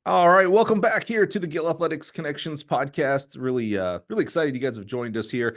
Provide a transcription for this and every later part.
All right, welcome back here to the Gill Connections Podcast. Really excited you guys have joined us here.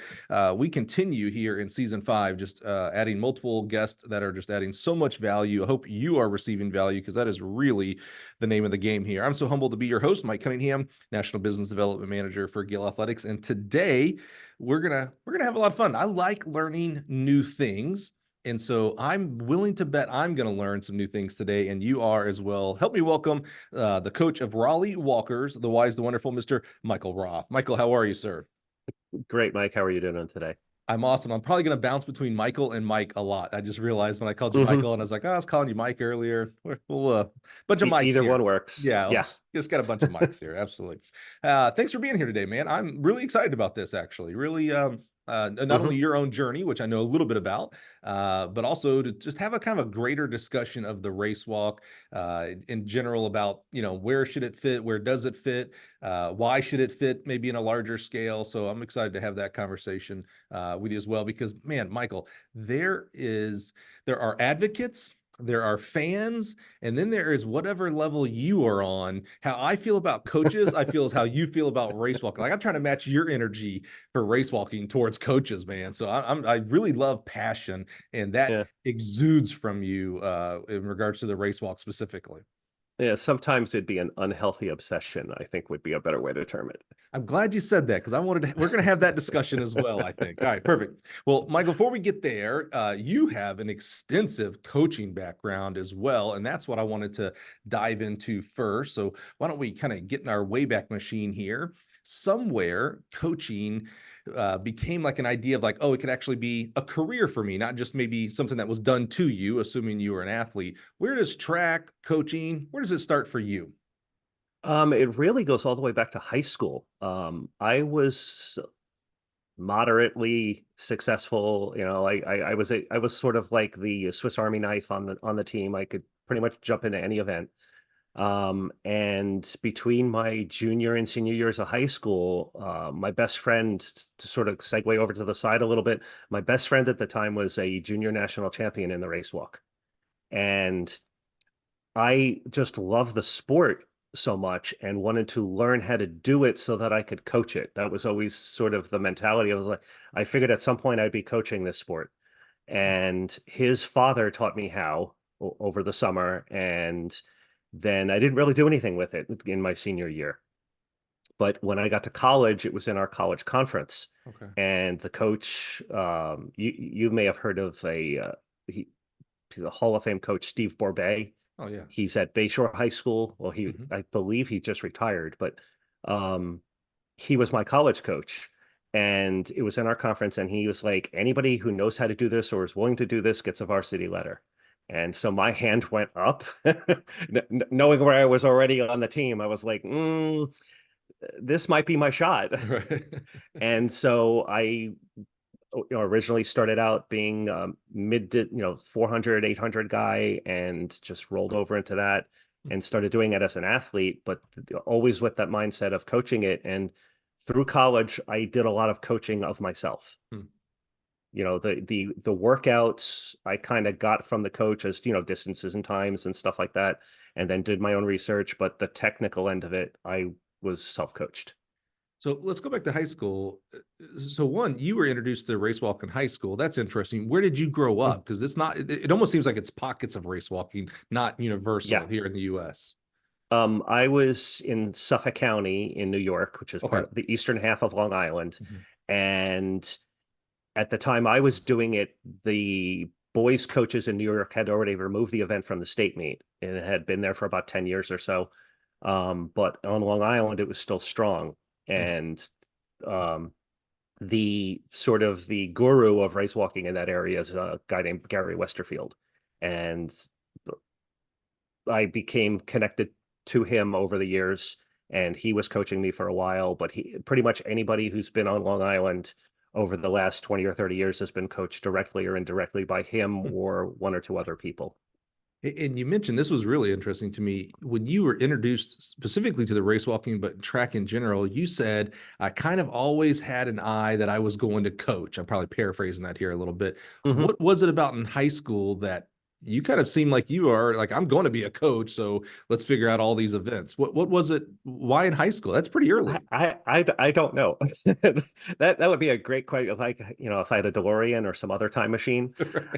We continue here in season 5, just adding multiple guests that are just adding so much value. I hope you are receiving value because that is really the name of the game here. I'm so humbled to be your host, Mike Cunningham, National Business Development Manager for Gill Athletics, and today we're gonna have a lot of fun. I like learning new things. And so I'm willing to bet I'm going to learn some new things today, and you are as well. Help me welcome the coach of Raleigh Walkers, the wise, the wonderful Mr. Michael Roth. Michael, how are you, sir? Great, Mike. How are you doing today? I'm awesome. I'm probably going to bounce between Michael and Mike a lot. I just realized when I called you hmm Michael and I was like, oh, I was calling you Mike earlier. We'll bunch of mics Either here. one works. Yeah, Yeah. just got a bunch of mics here. Absolutely. Thanks for being here today, man. I'm really excited about this, actually. Really, not only hmm your own journey, which I know a little bit about, but also to just have a kind of a greater discussion of the race walk in general about, where should it fit? Where does it fit? Why should it fit maybe in a larger scale? So I'm excited to have that conversation with you as well, because man, Michael, there are advocates, there are fans, and then there is whatever level you are on. How I feel about coaches, I feel is how you feel about race walking. Like I'm trying to match your energy for race walking towards coaches, man. So I really love passion, and that Yeah. exudes from you in regards to the race walk specifically. Yeah. Sometimes it'd be an unhealthy obsession, I think would be a better way to term it. I'm glad you said that because we're going to have that discussion as well, I think. All right, perfect. Well, Michael, before we get there, you have an extensive coaching background as well, and that's what I wanted to dive into first. So why don't we kind of get in our Wayback Machine here? Somewhere coaching became like an idea of like, oh, it could actually be a career for me, not just maybe something that was done to you, assuming you were an athlete. Where does track coaching, where does it start for you? It really goes all the way back to high school. I was moderately successful. I was sort of like the Swiss Army knife on the team. I could pretty much jump into any event. And between my junior and senior years of high school, my best friend, to sort of segue over to the side a little bit, my best friend at the time was a junior national champion in the race walk. And I just love the sport so much and wanted to learn how to do it so that I could coach it. That was always sort of the mentality. I was like, I figured at some point I'd be coaching this sport. And his father taught me how over the summer. And then I didn't really do anything with it in my senior year. But when I got to college, it was in our college conference. Okay. And the coach, you may have heard of he's a Hall of Fame coach, Steve Borbet. Oh yeah. He's at Bayshore High School. Well, Mhm. I believe he just retired, but um, he was my college coach. And it was in our conference, and he was like, anybody who knows how to do this or is willing to do this gets a varsity letter. And so my hand went up, knowing where I was already on the team. I was like, this might be my shot. Right. And so I originally started out being mid 400 800 guy and just rolled over into that and started doing it as an athlete, but always with that mindset of coaching it. And through college I did a lot of coaching of myself. Hmm. The workouts I kind of got from the coach as distances and times and stuff like that, and then did my own research, but the technical end of it I was self-coached. So let's go back to high school. So one, you were introduced to race walk in high school. That's interesting. Where did you grow up? Because it almost seems like it's pockets of race walking, not universal Yeah. here in the US. I was in Suffolk County in New York, which is part Okay. of the eastern half of Long Island. Mhm. And at the time I was doing it, the boys coaches in New York had already removed the event from the state meet, and it had been there for about 10 years or so. But on Long Island, it was still strong. Hmm. And um, the sort of the guru of race walking in that area is a guy named Gary Westerfield. And I became connected to him over the years, and he was coaching me for a while. But he pretty much anybody who's been on Long Island over the last 20 or 30 years has been coached directly or indirectly by him or one or two other people. And you mentioned this was really interesting to me when you were introduced specifically to the race walking, but track in general. You said, I kind of always had an eye that I was going to coach. I'm probably paraphrasing that here a little bit. Mhm. What was it about in high school that you kind of seem like you are like, I'm going to be a coach, so let's figure out all these events. What was it? Why in high school? That's pretty early. I don't know. That would be a great question. Like, if I had a DeLorean or some other time machine,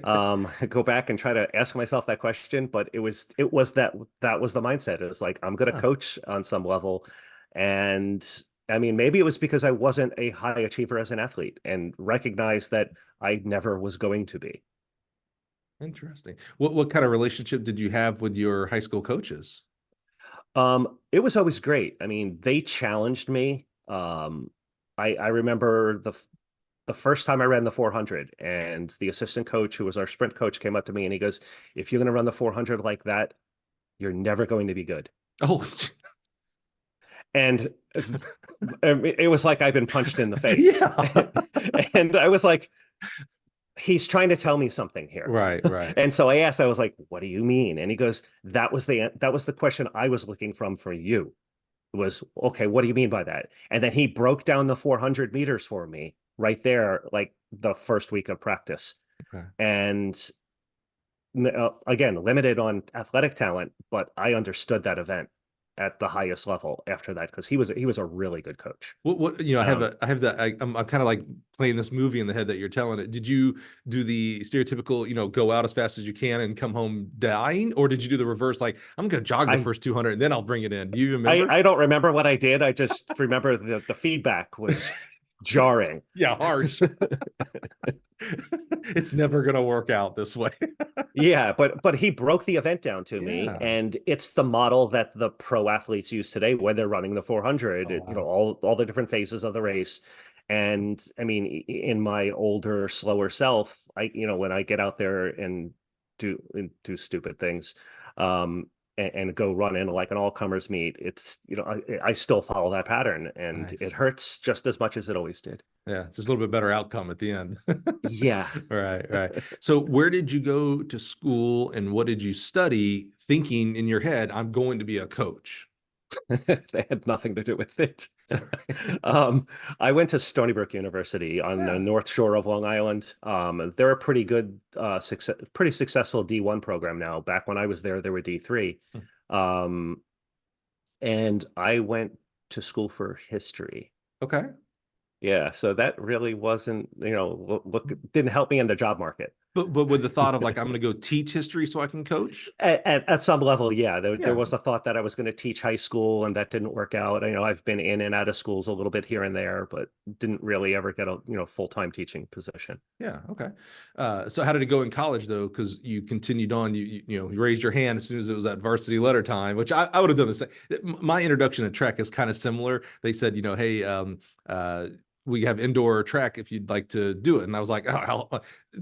Right. go back and try to ask myself that question. But it was that was the mindset. It was like, I'm going to Huh, coach on some level. And I mean, maybe it was because I wasn't a high achiever as an athlete and recognized that I never was going to be. interesting. What kind of relationship did you have with your high school coaches? It was always great. I mean, they challenged me. I remember the first time I ran the 400, and the assistant coach, who was our sprint coach, came up to me and he goes, "If you're going to run the 400 like that, you're never going to be good." Oh, And it was like I'd been punched in the face. yeah. And I was like, he's trying to tell me something here. Right, right. And so I was like, "What do you mean?" And he goes, that was the question I was looking for you. Was, okay, what do you mean by that? And then he broke down the 400 meters for me right there, like the first week of practice. Okay. And again, limited on athletic talent, but I understood that event at the highest level after that, because he was a really good coach. I have Um, I'm kind of like playing this movie in the head that you're telling it. Did you do the stereotypical, go out as fast as you can and come home dying? Or did you do the reverse? Like, I'm going to jog the I first 200 and then I'll bring it in. Do you I remember? I don't remember what I did. I just remember the feedback was jarring. Yeah, harsh. It's never going to work out this way. Yeah, but he broke the event down to me, Yeah. and it's the model that the pro athletes use today when they're running the 400. Oh, wow. All the different phases of the race. And I mean, in my older, slower self, when I get out there and do stupid things, and go run in like an all comers meet, it's I still follow that pattern, and it Nice. hurts just as much as it always did. Yeah, just a little bit better outcome at the end. Yeah. Right, right. So where did you go to school and what did you study thinking in your head, I'm going to be a coach? They had nothing to do with it. Is that right? Um, I went to Stony Brook University on the Yeah. North Shore of Long Island. They're a pretty good, pretty successful D1 program now. Back when I was there, they were D3. Hmm. Um, and I went to school for history. Okay. Yeah, so that really wasn't, look, didn't help me in the job market. But with the thought of like, I'm going to go teach history so I can coach? At some level, yeah, there Yeah. was a thought that I was going to teach high school, and that didn't work out. I've been in and out of schools a little bit here and there, but didn't really ever get a full-time teaching position. Yeah. Okay. So how did it go in college though? Because you continued on, you raised your hand as soon as it was at varsity letter time, which I would have done the same. My introduction to track is kind of similar. They said, hey, we have indoor track if you'd like to do it. And I was like, oh,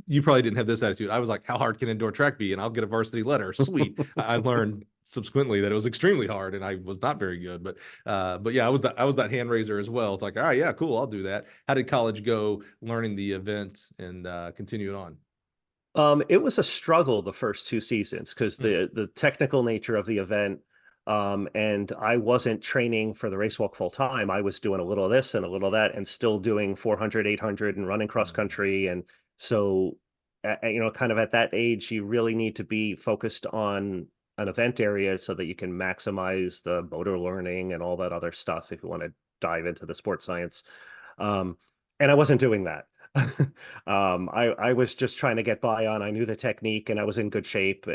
you probably didn't have this attitude. I was like, how hard can indoor track be? And I'll get a varsity letter. Sweet. I learned subsequently that it was extremely hard and I was not very good. But yeah, I was that hand raiser as well. It's like, all right, yeah, cool, I'll do that. How did college go learning the event and continuing on? It was a struggle the first two seasons because Hmm. the technical nature of the event, and I wasn't training for the race walk full time. I was doing a little of this and a little of that, and still doing 400, 800, and running cross Hmm. country. And so, kind of at that age, you really need to be focused on an event area so that you can maximize the motor learning and all that other stuff if you want to dive into the sports science. Um, and I wasn't doing that. I was just trying to get by on. I knew the technique and I was in good shape.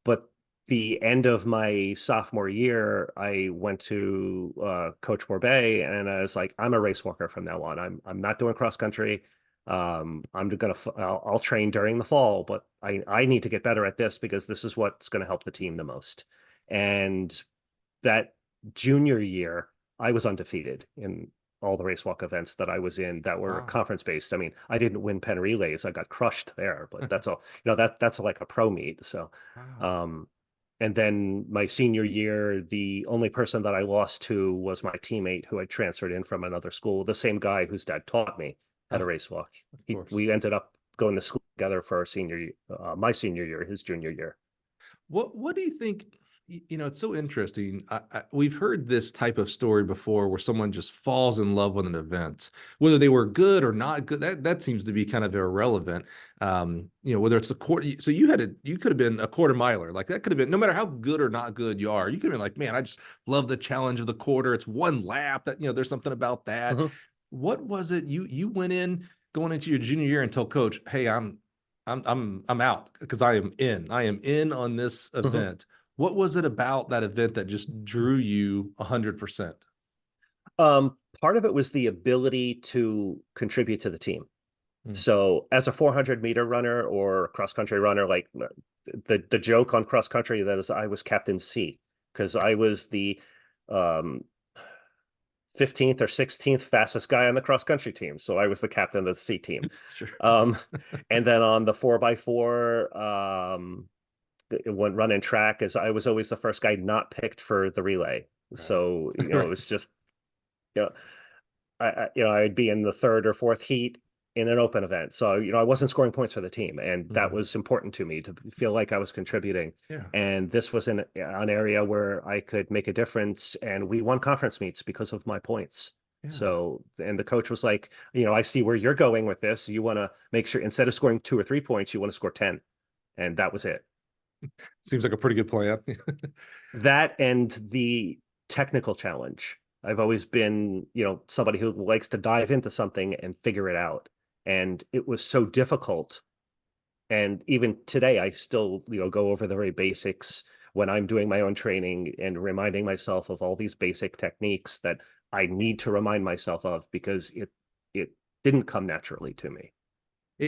But the end of my sophomore year, I went to Coach Morbet, and I was like, I'm a race walker from now on. I'm not doing cross country. I'll train during the fall, but I need to get better at this because this is what's going to help the team the most. And that junior year, I was undefeated in all the race walk events that I was in that were Wow. conference based. I mean, I didn't win pen relays. I got crushed there, but that's all, that's like a pro meet. So, Wow. um, and then my senior year, the only person that I lost to was my teammate who had transferred in from another school, the same guy whose dad taught me how to Oh, race walk. of course. We ended up going to school together for our my senior year, his junior year. What do you think, It's so interesting. We've heard this type of story before where someone just falls in love with an event, whether they were good or not good. That seems to be kind of irrelevant. Whether it's a quarter. So you could have been a quarter miler. Like that could have been, no matter how good or not good you are, you could have been like, man, I just love the challenge of the quarter. It's one lap. That there's something about that. Mhm. What was it? You went in going into your junior year and told coach, hey, I'm out because I am in. I am in on this Mhm. event. What was it about that event that just drew you 100%? Part of it was the ability to contribute to the team. Mm, So as a 400-meter runner or cross country runner, like the joke on cross country that is I was Captain C because I was the um 15th or 16th fastest guy on the cross country team. So I was the captain of the C team. sure. Um, and then on the 4x4, when running track, is I was always the first guy not picked for the relay. Right. So, it Right. was just, you know, I'd be in the third or fourth heat in an open event. So, I wasn't scoring points for the team, and that Mhm. was important to me to feel like I was contributing. Yeah. And this was an area where I could make a difference, and we won conference meets because of my points. Yeah. So, and the coach was like, I see where you're going with this. You want to make sure instead of scoring 2 or 3 points, you want to score 10. And that was it. Seems like a pretty good plan. That and the technical challenge. I've always been, somebody who likes to dive into something and figure it out. And it was so difficult. And even today, I still, go over the very basics when I'm doing my own training and reminding myself of all these basic techniques that I need to remind myself of because it didn't come naturally to me.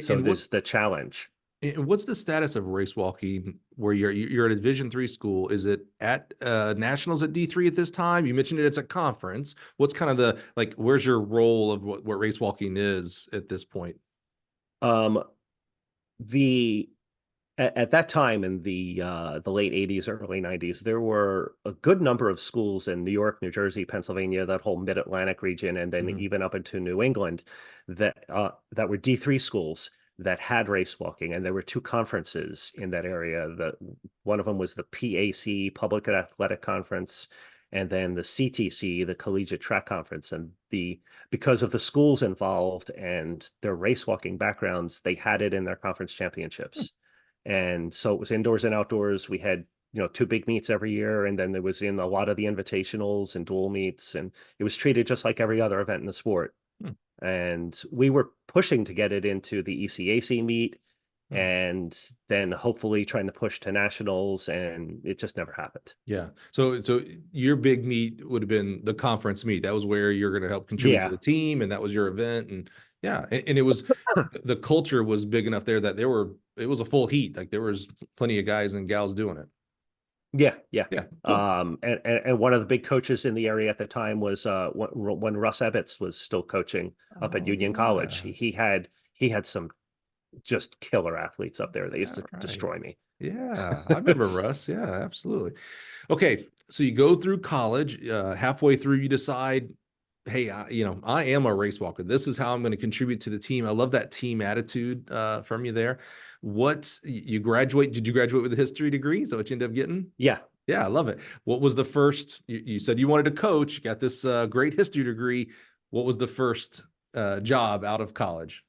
So And there's the challenge. what's the status of race walking where you're at a Division III school? Is it at nationals at D3 at this time? You mentioned it's a conference. What's kind of where's your role of what race walking is at this point? Um, the at that time in the late 80s, early 90s, there were a good number of schools in New York, New Jersey, Pennsylvania, that whole mid-Atlantic region, and then Mhm. even up into New England that were D3 schools that had race walking. And there were two conferences in that area. One of them was the PAC, Public Athletic Conference, and then the CTC, the Collegiate Track Conference. And because of the schools involved and their race walking backgrounds, they had it in their conference championships. And so it was indoors and outdoors. We had, two big meets every year. And then there was in a lot of the invitationals and dual meets. And it was treated just like every other event in the sport. Hmm. And we were pushing to get it into the ECAC meet Hmm. and then hopefully trying to push to nationals. And it just never happened. Yeah. So your big meet would have been the conference meet. That was where you're going to help contribute to Yeah. the team, and that was your event. And yeah, and it was the culture was big enough there that it was a full heat. Like there was plenty of guys and gals doing it. Yeah, yeah. Yeah, cool. And one of the big coaches in the area at the time was when Russ Ebbets was still coaching up at Oh Union College. yeah. He had some just killer athletes up there. Is They used that to right? destroy me. Yeah, I remember Russ. Yeah, absolutely. Okay, so you go through college. Halfway through, you decide, hey, I am a race walker. This is how I'm going to contribute to the team. I love that team attitude from you there. What you graduate? Did you graduate with a history degree? Is that what you ended up getting? Yeah. Yeah, I love it. What was the first? You said you wanted to coach. You got this great history degree. What was the first job out of college?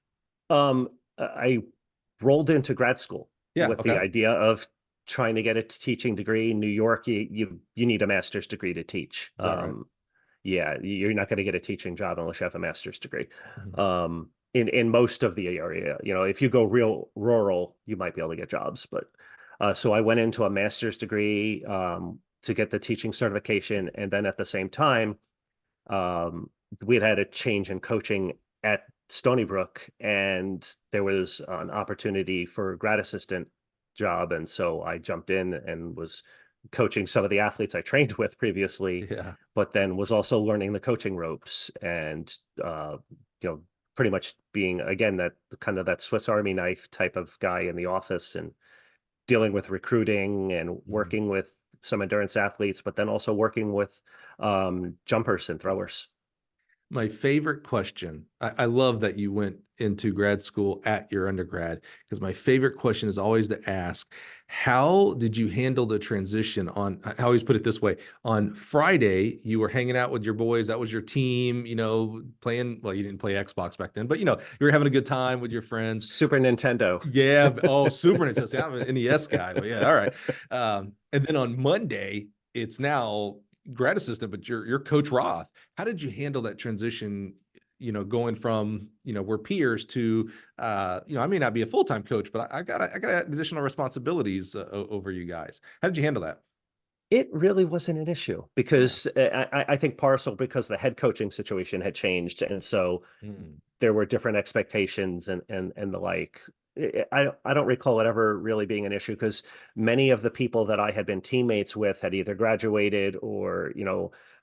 I rolled into grad school Yeah. with the Okay. idea of trying to get a teaching degree. In New York, you need a master's degree to teach. Is that right? Yeah, you're not going to get a teaching job unless you have a master's degree. Mhm. In most of the area, if you go real rural, you might be able to get jobs. But so I went into a master's degree to get the teaching certification, and then at the same time, um, we had a change in coaching at Stony Brook, and there was an opportunity for a grad assistant job, and so I jumped in and was coaching some of the athletes I trained with previously, Yeah. but then was also learning the coaching ropes and you know pretty much being again that kind of that Swiss Army knife type of guy in the office and dealing with recruiting and Mhm. working with some endurance athletes, but then also working with jumpers and throwers. My favorite question. I love that you went into grad school at your undergrad, because my favorite question is always to ask, how did you handle the transition on, I always put it this way, on Friday, you were hanging out with your boys. That was your team, playing, well, you didn't play Xbox back then, but you were having a good time with your friends. Super Nintendo. Yeah. Oh, Super Nintendo. See, I'm an NES guy, but yeah. All right. And then on Monday, it's now grad assistant, but you're Coach Roth. How did you handle that transition? Going from we're peers to I may not be a full-time coach, but I got additional responsibilities over you guys. How did you handle that? It really wasn't an issue Yeah. because I think partial because the head coaching situation had changed, and so Mm. there were different expectations and the like. I don't recall it ever really being an issue because many of the people that I had been teammates with had either graduated or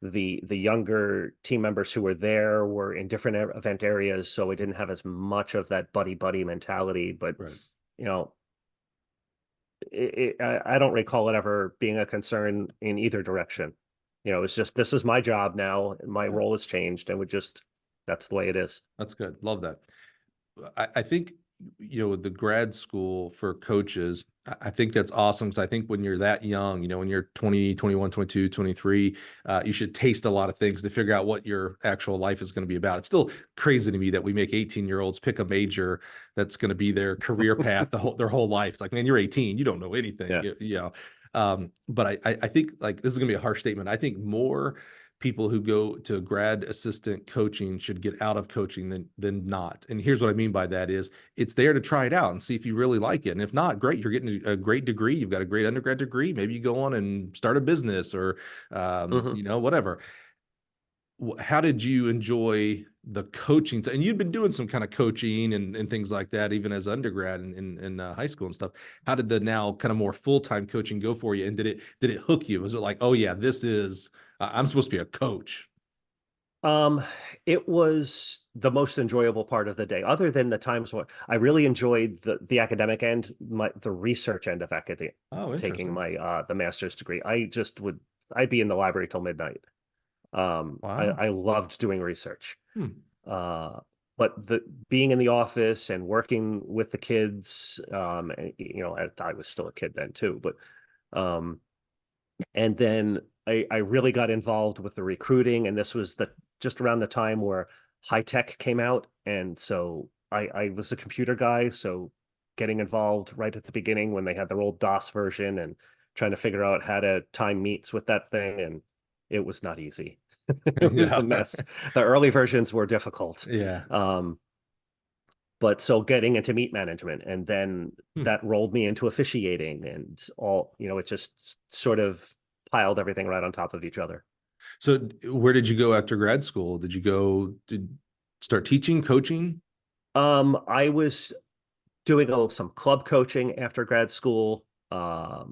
the younger team members who were there were in different event areas, so we didn't have as much of that buddy mentality. But Right. you know, I don't recall it ever being a concern in either direction. It's just this is my job now. My Yeah, role has changed, and that's the way it is. that's good. Love that. I think, with the grad school for coaches, I think that's awesome. Because I think when you're that young, when you're 20, 21, 22, 23, you should taste a lot of things to figure out what your actual life is going to be about. It's still crazy to me that we make 18-year-olds pick a major that's going to be their career path their whole life. It's like, man, you're 18, you don't know anything. Yeah. But I think, like, this is going to be a harsh statement. I think more people who go to grad assistant coaching should get out of coaching than not. And here's what I mean by that is it's there to try it out and see if you really like it. And if not, great, you're getting a great degree. You've got a great undergrad degree. Maybe you go on and start a business or, Hmm. whatever. How did you enjoy the coaching? And you'd been doing some kind of coaching and things like that, even as undergrad in high school and stuff. How did the now kind of more full-time coaching go for you? And did it hook you? Was it like, oh yeah, this is, I'm supposed to be a coach? Um, it was the most enjoyable part of the day, other than the times where I really enjoyed the academic end, the research end of academia, Oh, taking interesting. my the master's degree. I'd be in the library till midnight. Wow. I loved doing research. Hmm. Uh, but the being in the office and working with the kids, I was still a kid then too, but um, and then I really got involved with the recruiting, and this was the just around the time where high tech came out, and so I was a computer guy, so getting involved right at the beginning when they had their old DOS version and trying to figure out how to time meets with that thing, and it was not easy. It was a Yeah. mess. The early versions were difficult. Yeah. Um, but so getting into meet management and then Hmm. that rolled me into officiating and it just sort of piled everything right on top of each other. So where did you go after grad school? Did start teaching, coaching? I was doing some club coaching after grad school, a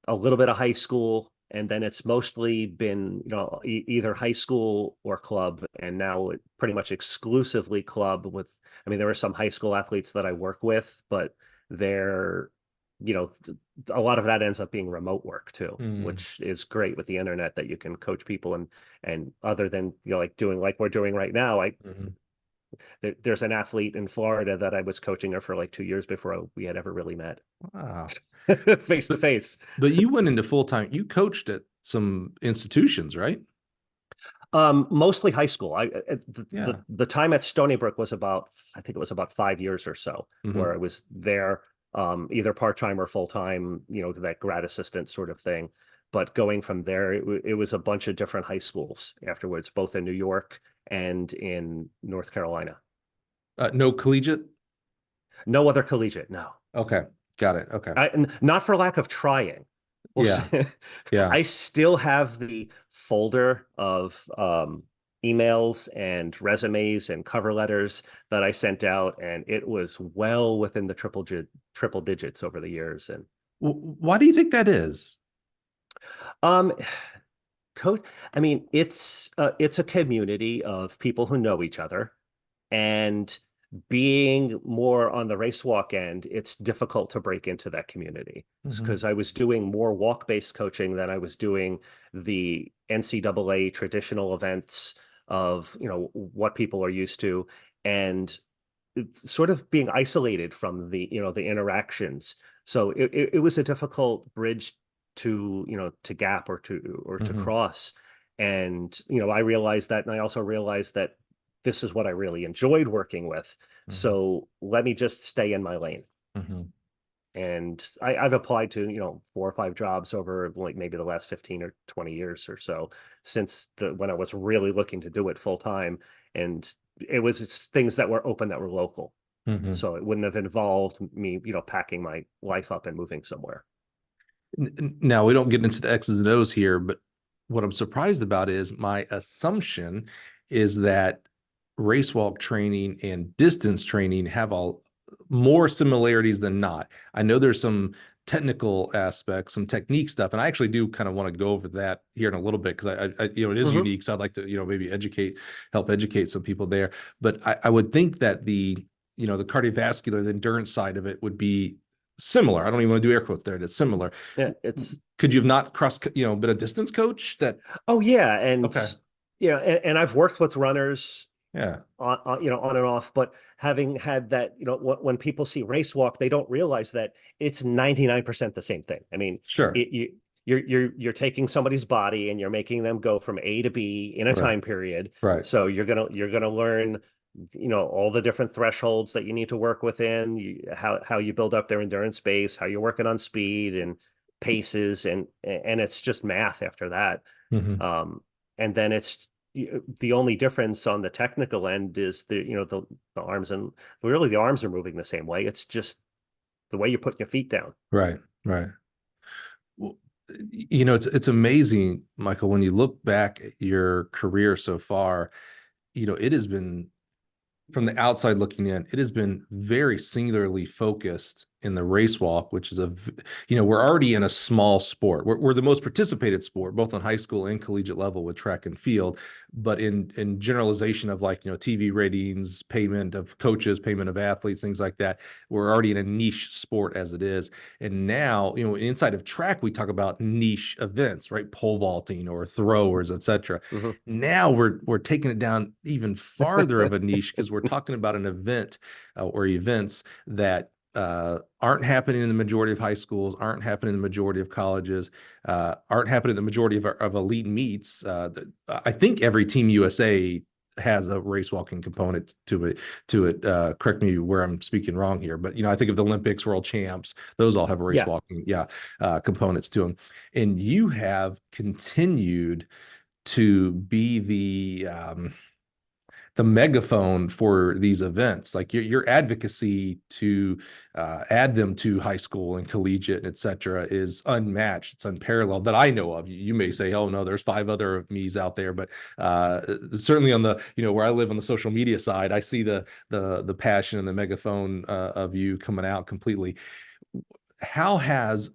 little bit of high school, and then it's mostly been either high school or club, and now it pretty much exclusively club. I mean, there are some high school athletes that I work with, but they're you know a lot of that ends up being remote work too, Hmm. which is great with the internet that you can coach people. And other than like doing like we're doing right now, Hmm. there's an athlete in Florida that I was coaching her for like 2 years before we had ever really met Wow. face to But face. but you went into full time. You coached at some institutions, right? Mostly high school. Yeah. The time at Stony Brook was I think it was about 5 years or so, where I Hmm. was there, either part-time or full-time, that grad assistant sort of thing. But going from there, it was a bunch of different high schools afterwards, both in New York and in North Carolina. No collegiate. No other collegiate, no. Okay, got it. Okay. Not for lack of trying. We'll Yeah. say, Yeah. I still have the folder of emails and resumes and cover letters that I sent out, and it was well within the triple digits over the years. And Why do you think that is? um, code, I mean, it's a community of people who know each other, and being more on the race walk end, it's difficult to break into that community because I was doing more walk-based coaching than I was doing the NCAA traditional events of, what people are used to, and it's sort of being isolated from the interactions. So it was a difficult bridge to gap or to Hmm. cross. And, I realized that, and I also realized that this is what I really enjoyed working with. Hmm. So let me just stay in my lane. Hmm. And I've applied to, 4 or 5 jobs over like maybe the last 15 or 20 years or so since when I was really looking to do it full time. And it's things that were open that were local. Hmm. So it wouldn't have involved me, packing my life up and moving somewhere. Now we don't get into the X's and O's here, but what I'm surprised about is my assumption is that race walk training and distance training have all more similarities than not. I know there's some technical aspects, some technique stuff, and I actually do kind of want to go over that here in a little bit because it is Hmm. unique. So I'd like to, maybe help educate some people there. But I would think that the cardiovascular, the endurance side of it would be similar. I don't even want to do air quotes there. It's similar. Yeah, it's Could you have not been a distance coach that? oh yeah, and Okay. and I've worked with runners Yeah. on and off, but having had that, when people see race walk, they don't realize that it's 99% the same thing. I mean, Sure. you're taking somebody's body and you're making them go from A to B in a Right. time period. Right. So you're gonna learn, all the different thresholds that you need to work within, how you build up their endurance base, how you're working on speed and paces, and it's just math after that. Hmm. Um, and then it's the only difference on the technical end is the arms, and really the arms are moving the same way. It's just the way you're putting your feet down. Right. Right. Well, it's amazing, Michael, when you look back at your career so far, it has been from the outside looking in, it has been very singularly focused in the race walk, which is we're already in a small sport. We're the most participated sport, both on high school and collegiate level with track and field. But in generalization of TV ratings, payment of coaches, payment of athletes, things like that, we're already in a niche sport as it is. And now, inside of track, we talk about niche events, right? Pole vaulting or throwers, etc. Mhm. Now we're taking it down even farther of a niche because we're talking about an event or events that aren't happening in the majority of high schools, aren't happening in the majority of colleges, aren't happening in the majority of elite meets. I think every Team USA has a race walking component to it. Correct me where I'm speaking wrong here, but I think of the Olympics, World Champs, those all have a race Yeah. walking, components to them. And you have continued to be the megaphone for these events, like your advocacy to add them to high school and collegiate and et cetera is unmatched. It's unparalleled that I know of. You may say, oh no, there's 5 other me's out there, but certainly on the where I live on the social media side, I see the passion and the megaphone of you coming out completely. How has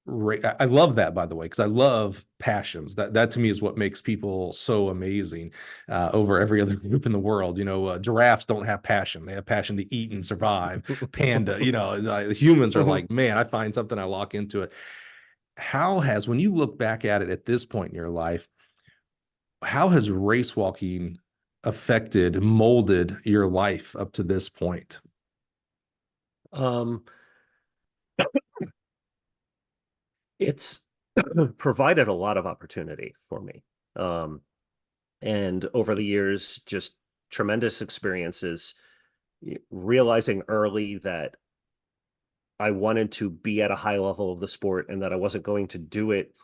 I love that, by the way, because I love passions. That to me is what makes people so amazing over every other group in the world. Giraffes don't have passion; they have passion to eat and survive. Panda, humans are Mhm. like, man, I find something, I lock into it. When you look back at it at this point in your life, how has race walking affected, molded your life up to this point? Um, it's provided a lot of opportunity for me. Um, and over the years, just tremendous experiences, realizing early that I wanted to be at a high level of the sport and that I wasn't going to do it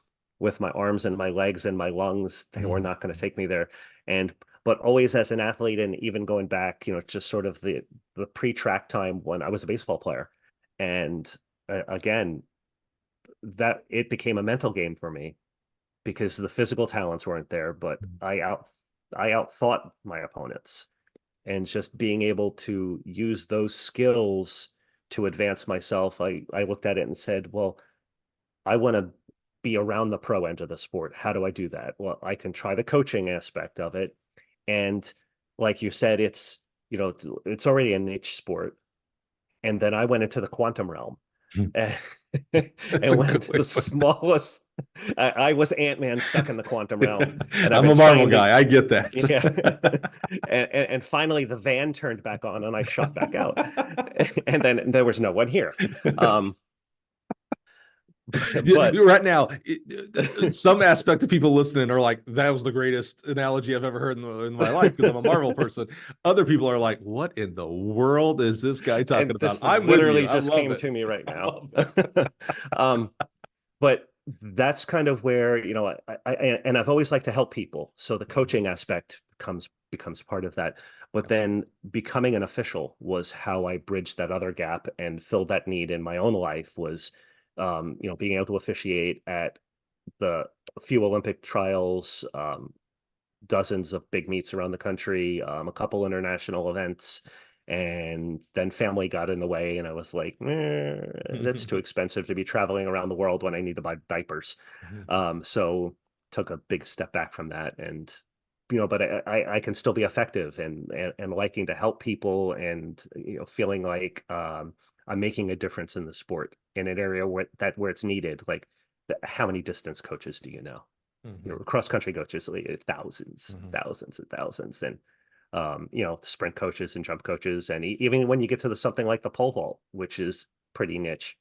with my arms and my legs and my lungs. They were Mhm. not going to take me there. And but always as an athlete, and even going back, just sort of the pre-track time when I was a baseball player. And again, that it became a mental game for me because the physical talents weren't there, but I outthought my opponents, and just being able to use those skills to advance myself. I looked at it and said, well, I want to be around the pro end of the sport. How do I do that? Well, I can try the coaching aspect of it. And like you said, it's already a niche sport. And then I went into the quantum realm and, That's a and went good into way the to put smallest. I was Ant-Man stuck in the quantum realm, it. and I've I'm been a Marvel trying to, guy. I get yeah. that. And finally the van turned back on and I shot back out. And then there was no one here. Um, but Right now, some aspect of people listening are like, that was the greatest analogy I've ever heard in my life because I'm a Marvel person. Other people are like, what in the world is this guy talking and about? this I'm with you. literally I just love came it. to me right I now. love it. um, but that's kind of where, and I've always liked to help people. So the coaching aspect becomes part of that. But then becoming an official was how I bridged that other gap and filled that need in my own life was, being able to officiate at the few Olympic trials, dozens of big meets around the country, a couple international events, and then family got in the way, and I was like, that's too expensive to be traveling around the world when I need to buy diapers. So took a big step back from that, and but I can still be effective and liking to help people, and feeling like I'm making a difference in the sport in an area where it's needed. Like, how many distance coaches do you know? Cross country coaches, like, thousands, thousands and thousands, and sprint coaches and jump coaches, and even when you get to something like the pole vault, which is pretty niche,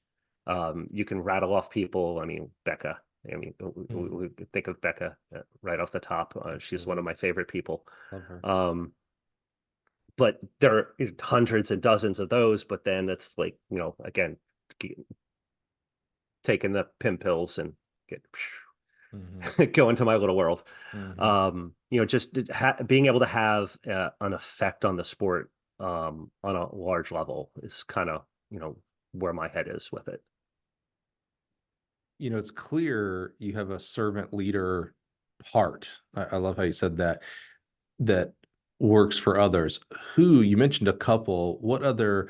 you can rattle off people. I mean, Becca. I mean, we think of Becca right off the top. She's one of my favorite people. Love her. But there are hundreds and dozens of those. But then it's like, again, taking the pin pills and get go into my little world. Just being able to have an effect on the sport on a large level is kind of, where my head is with it. It's clear you have a servant leader heart. I love how you said that, that works for others. Who, you mentioned a couple, what other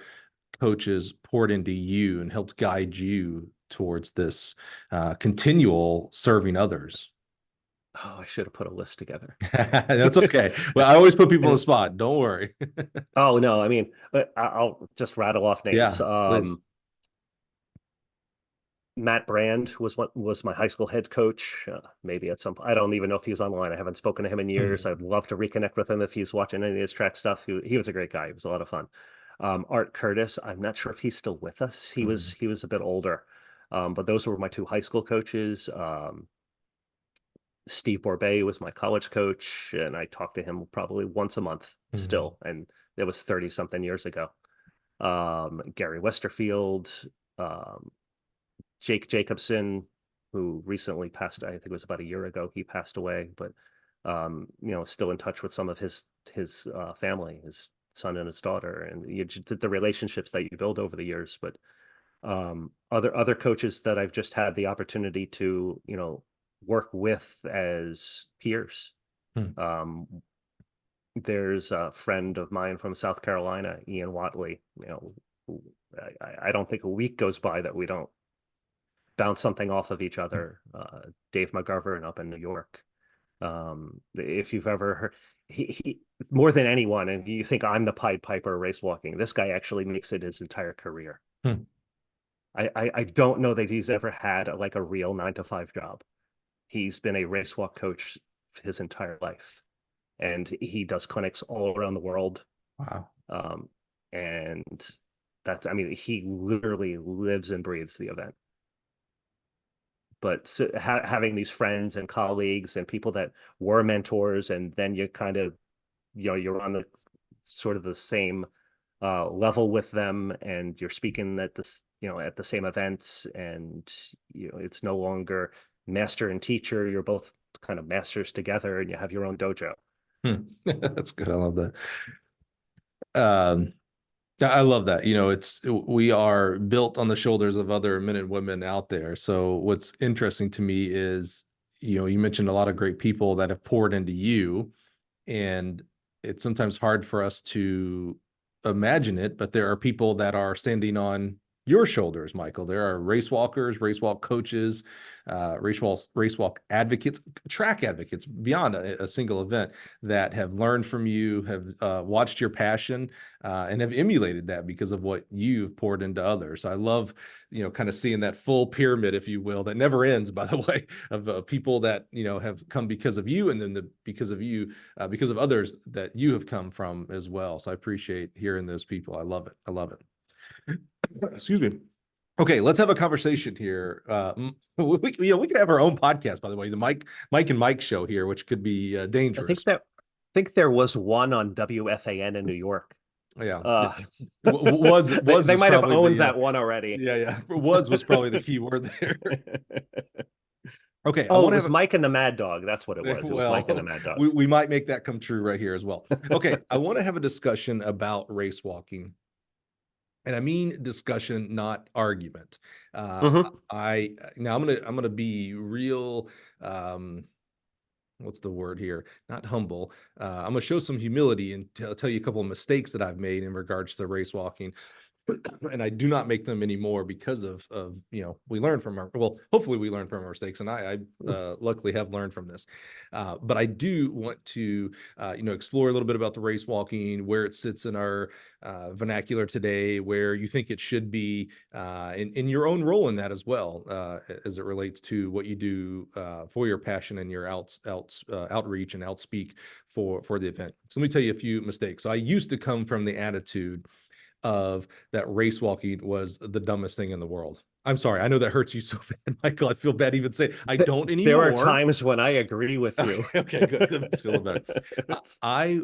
coaches poured into you and helped guide you towards this continual serving others? Oh, I should have put a list together. That's okay. Well, I always put people on the spot. Don't worry. Oh, no, I mean, I'll just rattle off names. Yeah, please. Matt Brand was my high school head coach. Maybe at some point, I don't even know if he's online. I haven't spoken to him in years. I'd love to reconnect with him if he's watching any of his track stuff. He was a great guy. He was a lot of fun. Art Curtis, I'm not sure if he's still with us. He was a bit older, but those were my two high school coaches. Steve Borbet was my college coach, and I talked to him probably once a month still, and it was 30 something years ago. Gary Westerfield, um, Jake Jacobson, who recently passed, I think it was about a year ago, he passed away, but still in touch with some of his family, his son and his daughter, and the relationships that you build over the years. But other coaches that I've just had the opportunity to work with as peers. There's a friend of mine from South Carolina, Ian Watley. I don't think a week goes by that we don't bounce something off of each other. Dave McGovern up in New York. If you've ever heard, he more than anyone, and you think I'm the Pied Piper race walking, this guy actually makes it his entire career. I don't know that he's ever had a real 9-to-5 job. He's been a race walk coach his entire life, and he does clinics all around the world. Wow. And that's, I mean, he literally lives and breathes the event. But having these friends and colleagues and people that were mentors, and then you kind of, you're on the sort of the same level with them, and you're speaking at this, at the same events, and it's no longer master and teacher. You're both kind of masters together, and you have your own dojo. That's good. I love that. I love that. We are built on the shoulders of other men and women out there. So what's interesting to me is, you mentioned a lot of great people that have poured into you, and it's sometimes hard for us to imagine it, but there are people that are standing on your shoulders, Michael. There are race walkers, race walk coaches, race walk advocates, track advocates beyond a single event that have learned from you, have watched your passion, and have emulated that because of what you've poured into others. So I love, kind of seeing that full pyramid, if you will, that never ends, by the way, of people that, have come because of you, and then because of you, because of others that you have come from as well. So I appreciate hearing those people. I love it. I love it. Excuse me. Okay, let's have a conversation here. We could have our own podcast, by the way, the Mike and Mike show here, which could be dangerous. I think there was one on WFAN in New York. Yeah, was they might have owned that one already. Yeah. Was probably the key word there. Okay. Oh, it was Mike and the Mad Dog. That's what it was. It was Mike and the Mad Dog. We might make that come true right here as well. Okay, I want to have a discussion about race walking. And I mean discussion, not argument. I'm gonna be real. What's the word here? Not humble. I'm gonna show some humility and tell you a couple of mistakes that I've made in regards to race walking. And I do not make them anymore because of we learn from hopefully we learn from our mistakes, and I luckily have learned from this. But I do want to explore a little bit about the race walking, where it sits in our vernacular today, where you think it should be, in your own role in that as well, as it relates to what you do for your passion and your outreach and outspeak for the event. So let me tell you a few mistakes. So I used to come from the attitude of that race walking was the dumbest thing in the world. I'm sorry. I know that hurts you so bad, Michael. I feel bad even saying I don't anymore. There are times when I agree with you. Okay, good. That makes me feel better. I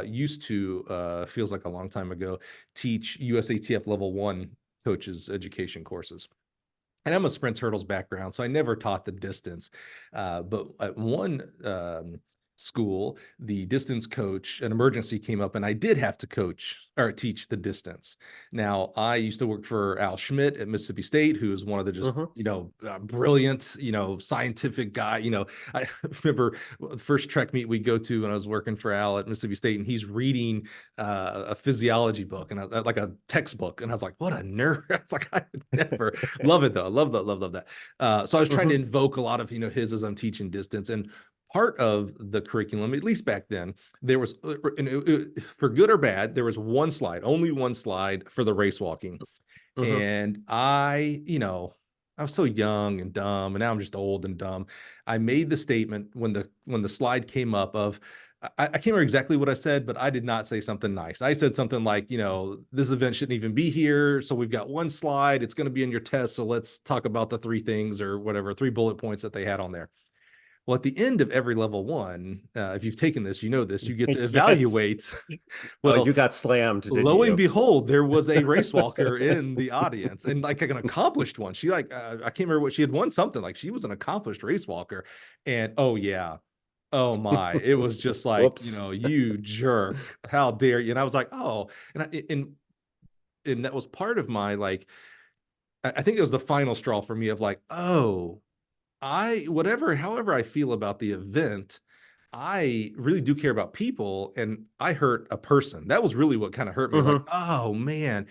used to, feels like a long time ago, teach USATF level 1 coaches education courses. And I'm a sprints hurdles background, so I never taught the distance. But at one school, the distance coach, an emergency came up, and I did have to coach or teach the distance. Now, I used to work for Al Schmidt at Mississippi State, who is one of the just, brilliant, scientific guy. I remember the first track meet we go to when I was working for Al at Mississippi State, and he's reading a physiology book, and like a textbook. And I was like, what a nerd. I was like, I would never love it though. I love that. So I was trying to invoke a lot of, his as I'm teaching distance. And part of the curriculum, at least back then, there was, for good or bad, there was only one slide for the race walking. And I was so young and dumb, and now I'm just old and dumb. I made the statement when the slide came up of, I can't remember exactly what I said, but I did not say something nice. I said something like, this event shouldn't even be here. So we've got one slide. It's going to be in your test. So let's talk about the 3 things or whatever, 3 bullet points that they had on there. Well, at the end of every level 1, if you've taken this, this, you get to evaluate. Well, you got slammed. Lo and behold, there was a race walker in the audience, and like an accomplished one. She I can't remember what she had won, something like she was an accomplished race walker. And oh yeah, oh my, it was just like, you jerk, how dare you? And I was like, oh, and that was part of my, like, I think it was the final straw for me of like, oh, however I feel about the event, I really do care about people, and I hurt a person. That was really what kind of hurt me. Like, oh man,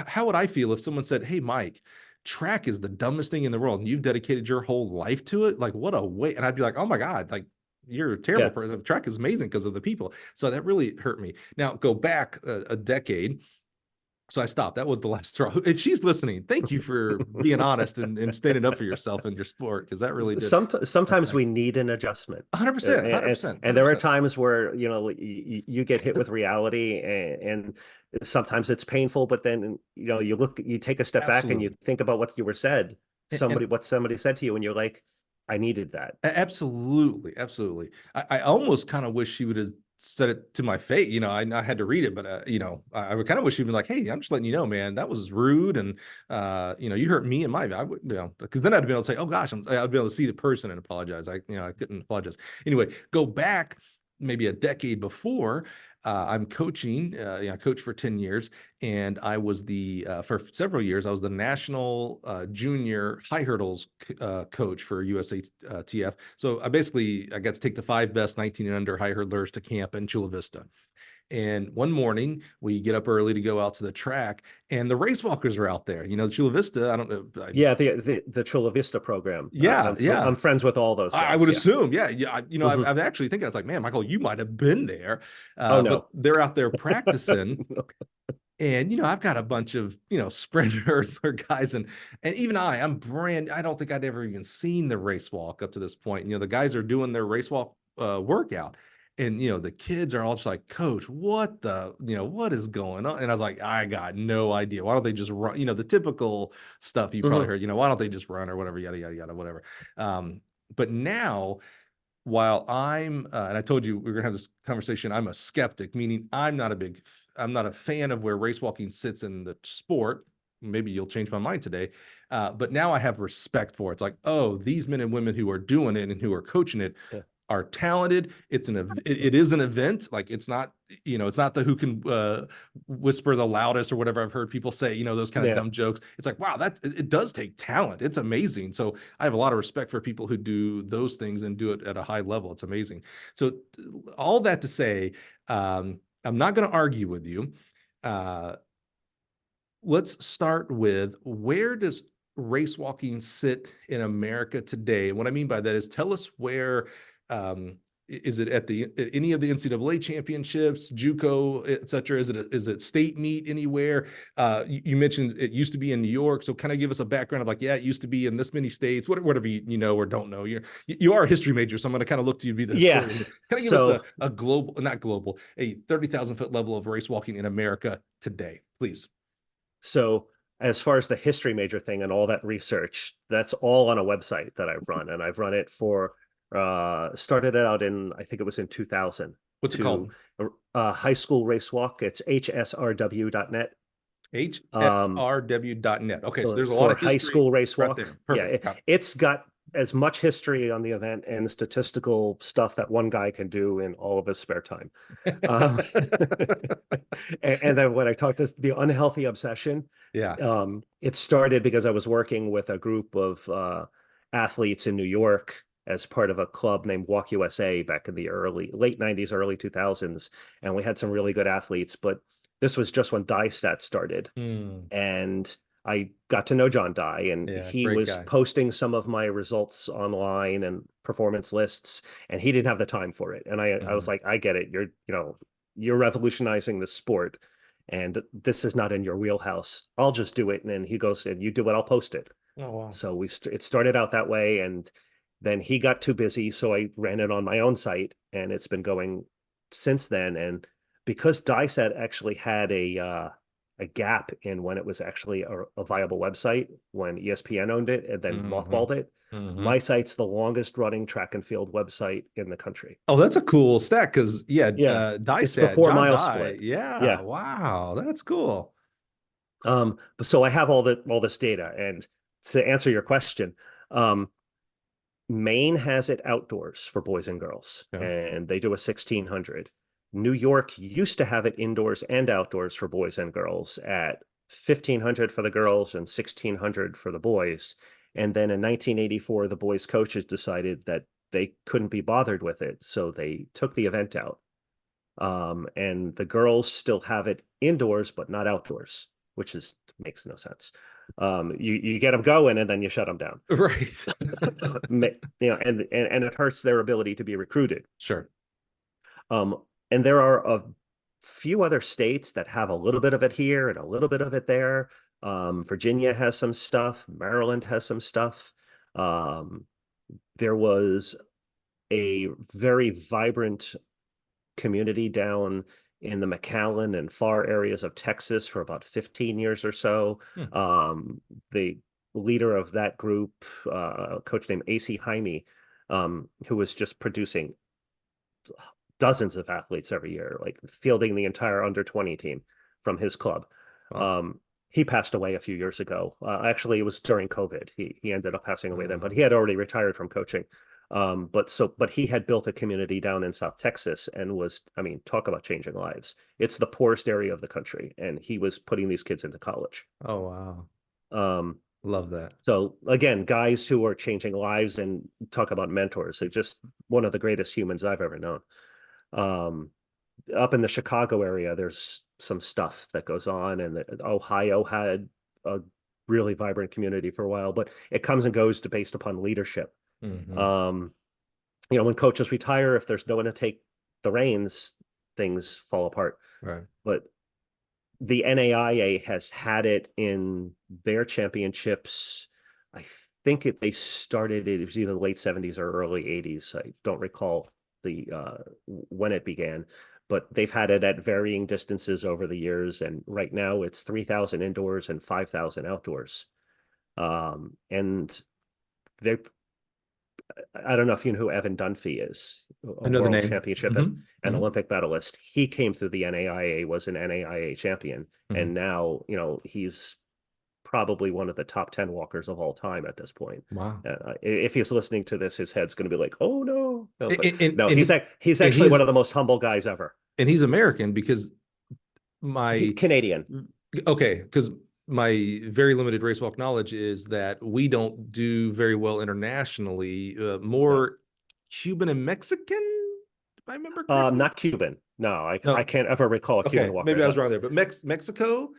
how would I feel if someone said, hey, Mike, track is the dumbest thing in the world, and you've dedicated your whole life to it? Like, what a way. And I'd be like, oh my God, like, you're a terrible person. Track is amazing because of the people. So that really hurt me. Now go back a decade. So I stopped. That was the last straw. If she's listening, thank you for being honest and standing up for yourself and your sport, because that really did. Sometimes we need an adjustment. 100%, 100%. And there are times where, you get hit with reality, and sometimes it's painful, but then, you take a step back and you think about what you were said, what somebody said to you, and you're like, I needed that. Absolutely. I almost kind of wish she would have said it to my face. I had to read it, but I would kind of wish she'd been like, hey, I'm just letting you know, man, that was rude, and you hurt me and my, I would, because then I'd be able to say, oh gosh, I'd be able to see the person and apologize. I couldn't apologize. Anyway, go back maybe a decade before. I'm coaching. I coached for 10 years, and I was for several years, I was the national junior high hurdles coach for USATF. So I got to take the 5 best 19 and under high hurdlers to camp in Chula Vista. And one morning we get up early to go out to the track, and the race walkers are out there. The Chula Vista. I don't know. Yeah, the Chula Vista program. Yeah, yeah. I'm friends with all those I guys. would Yeah. assume, yeah, yeah. Mhm. I've actually thinking, it's like, man, Michael, you might have been there, Oh but no. they're out there practicing. And I've got a bunch of sprinters or guys, and even I don't think I'd ever even seen the race walk up to this point. The guys are doing their race walk workout, and the kids are all just like, Coach, what is going on? And I was like, I got no idea. Why don't they just run? The typical stuff you probably heard. Why don't they just run or whatever, yada yada yada, whatever. But now, while and I told you we are gonna have this conversation, I'm a skeptic, meaning I'm not a fan of where race walking sits in the sport. Maybe you'll change my mind today. But now I have respect for it. It's like, oh, these men and women who are doing it and who are coaching it Yeah. are talented. It is an event. Like, it's not the who can whisper the loudest or whatever I've heard people say, those kind of dumb jokes. It's like, wow, it does take talent. It's amazing. So I have a lot of respect for people who do those things and do it at a high level. It's amazing. So all that to say, I'm not going to argue with you. Let's start with, where does race walking sit in America today? And what I mean by that is, tell us where, is it at any of the NCAA championships, JUCO, et cetera? Is it state meet anywhere? You mentioned it used to be in New York. So kind of give us a background of, like, yeah, it used to be in this many states, whatever you know or don't know. You are a history major, so I'm going to kind of look to you to be the historian. Kind of give us a global, not global, a 30,000 foot level of race walking in America today, please. So as far as the history major thing and all that research, that's all on a website that I've run, and I've run it for started it out in, I think it was in 2000. What's it called? High School Race Walk. It's hsrw.net. hsrw.net. Okay, so there's a lot of high school race walk. Right there. Perfect. Yeah, it's got as much history on the event and statistical stuff that one guy can do in all of his spare time. And then when I talked to the unhealthy obsession, it started because I was working with a group of athletes in New York as part of a club named Walk USA back in the late 90s, early 2000s. And we had some really good athletes, but this was just when DieStat started. And I got to know John Dye, and he was posting some of my results online and performance lists, and he didn't have the time for it. And I was like, I get it. You're revolutionizing the sport, and this is not in your wheelhouse. I'll just do it. And then he goes, and you do it, I'll post it. Oh, wow. So it started out that way, and then he got too busy, so I ran it on my own site, and it's been going since then. And because DieStat actually had a gap in when it was actually a viable website, when ESPN owned it and then mothballed it, my site's the longest running track and field website in the country. Oh, that's a cool stat, because DieStat, it's before John Mile Dye. Split. Yeah, wow, that's cool. So I have all this data, and to answer your question, Maine has it outdoors for boys and girls, and they do a 1600. New York used to have it indoors and outdoors for boys and girls at 1500 for the girls and 1600 for the boys. And then in 1984, the boys' coaches decided that they couldn't be bothered with it, so they took the event out. And the girls still have it indoors, but not outdoors, which makes no sense. You get them going and then you shut them down, right? And it hurts their ability to be recruited. Sure. And there are a few other states that have a little bit of it here and a little bit of it there. Virginia has some stuff. Maryland has some stuff. There was a very vibrant community down in the McAllen and far areas of Texas for about 15 years or so. The leader of that group, a coach named AC Jaime, who was just producing dozens of athletes every year, like fielding the entire under 20 team from his club. He passed away a few years ago. Actually, it was during COVID. He ended up passing away then, but he had already retired from coaching. But he had built a community down in South Texas and talk about changing lives. It's the poorest area of the country, and he was putting these kids into college. Oh, wow. Love that. So again, guys who are changing lives, and talk about mentors. They're just one of the greatest humans I've ever known. up in the Chicago area, there's some stuff that goes on, and Ohio had a really vibrant community for a while, but it comes and goes based upon leadership. Mhm. When coaches retire, if there's no one to take the reins, things fall apart. Right. But the NAIA has had it in their championships. I think they started it was either the late 70s or early 80s. I don't recall when it began, but they've had it at varying distances over the years. And right now it's 3,000 indoors and 5,000 outdoors. And they I don't know if you know who Evan Dunphy is, I a know the world name. championship and Mhm. an Mhm. Olympic medalist. He came through the NAIA, was an NAIA champion, Mhm. and now, he's probably one of the top 10 walkers of all time at this point. Wow. If he's listening to this, his head's going to be like, "Oh no!" No, And but and no, and he's he he's and actually one he's of the most humble guys ever. and he's American because my Canadian. okay, because my very limited race walk knowledge is that we don't do very well internationally. Yeah. More Cuban and Mexican, if I remember correctly. Not Cuban. No, I No, can't ever recall a Cuban okay, walker. maybe I was wrong there, but Mexico,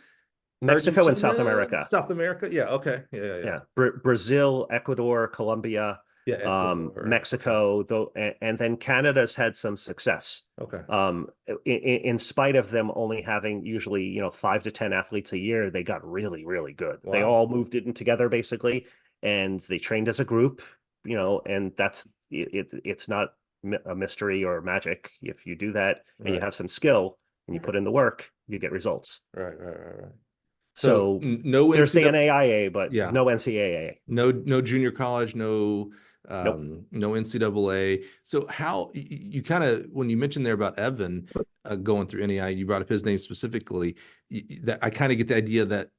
Mexico and South Argentina, America. South America. Yeah, okay, yeah. Yeah, Brazil, Ecuador, Colombia, Yeah, Ecuador, right. Okay. Mexico, though, and then Canada's had some success. Okay. In spite of them only having usually 5 to 10 athletes a year, they got really, really good. They Wow. all moved in together basically, and they trained as a group. And that's it. It's not a mystery or magic. If you do that and you Right. have some skill and you put in the work, you get results. Right. So So no there's the NCAA, NAIA, but yeah, no NCAA. no junior college, Nope. no NCAA. So how you kind of when you mentioned there about Evan going through NAI, you brought up his name specifically. That I kind of get the idea that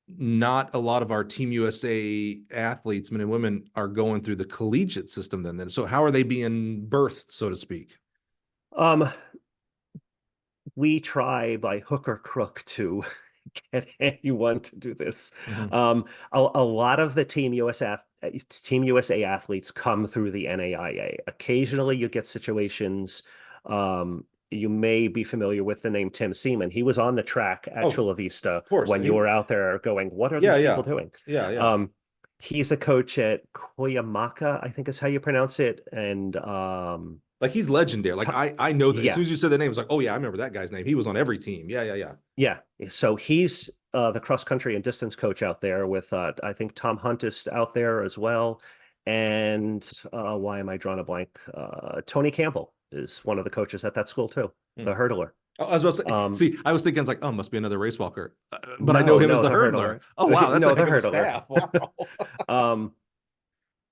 not a lot of our Team USA athletes, men and women, are going through the collegiate system. Then, so how are they being birthed, so to speak? Um, we try by hook or crook to get anyone to do this. Mhm. A lot of the Team USA athletes come through the NAIA. Occasionally, you get situations. You may be familiar with the name Tim Seaman. He was on the track at Oh, Chula Vista of course. when you were out there going, "What are Yeah, these people yeah, doing?" yeah. Um, he's a coach at Koyamaka, I think is how you pronounce it, and Like he's legendary. Like I know that as yeah, soon as you said the name, it's like, oh yeah, I remember that guy's name. He was on every team. Yeah. yeah. So he's the cross country and distance coach out there with I think Tom Hunt is out there as well. And why am I drawing a blank? Tony Campbell is one of the coaches at that school too, Hmm. the hurdler. Oh, I was about to say, Um, see, I was thinking, it's like, oh, must be another race walker. But I know no, him as no, the the hurdler. hurdler. Oh, wow, that's a No, the heck of a hurdler. staff. Wow.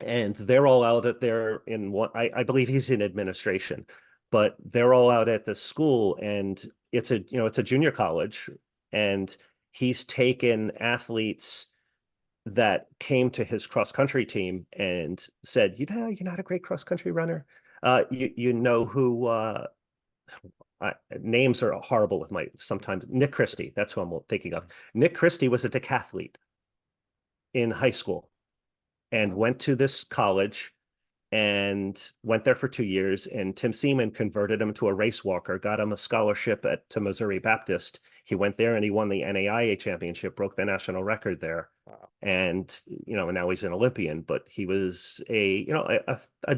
And they're all out at there in what I believe he's in administration, but they're all out at the school, and it's a junior college, and he's taken athletes that came to his cross country team and said, you're not a great cross country runner. You know who names are horrible with my sometimes Nick Christie. That's who I'm thinking of. Nick Christie was a decathlete in high school and went to this college and went there for 2 years. And Tim Seaman converted him to a race walker, got him a scholarship to Missouri Baptist. He went there and he won the NAIA championship, broke the national record there. Wow. And now he's an Olympian, but he was a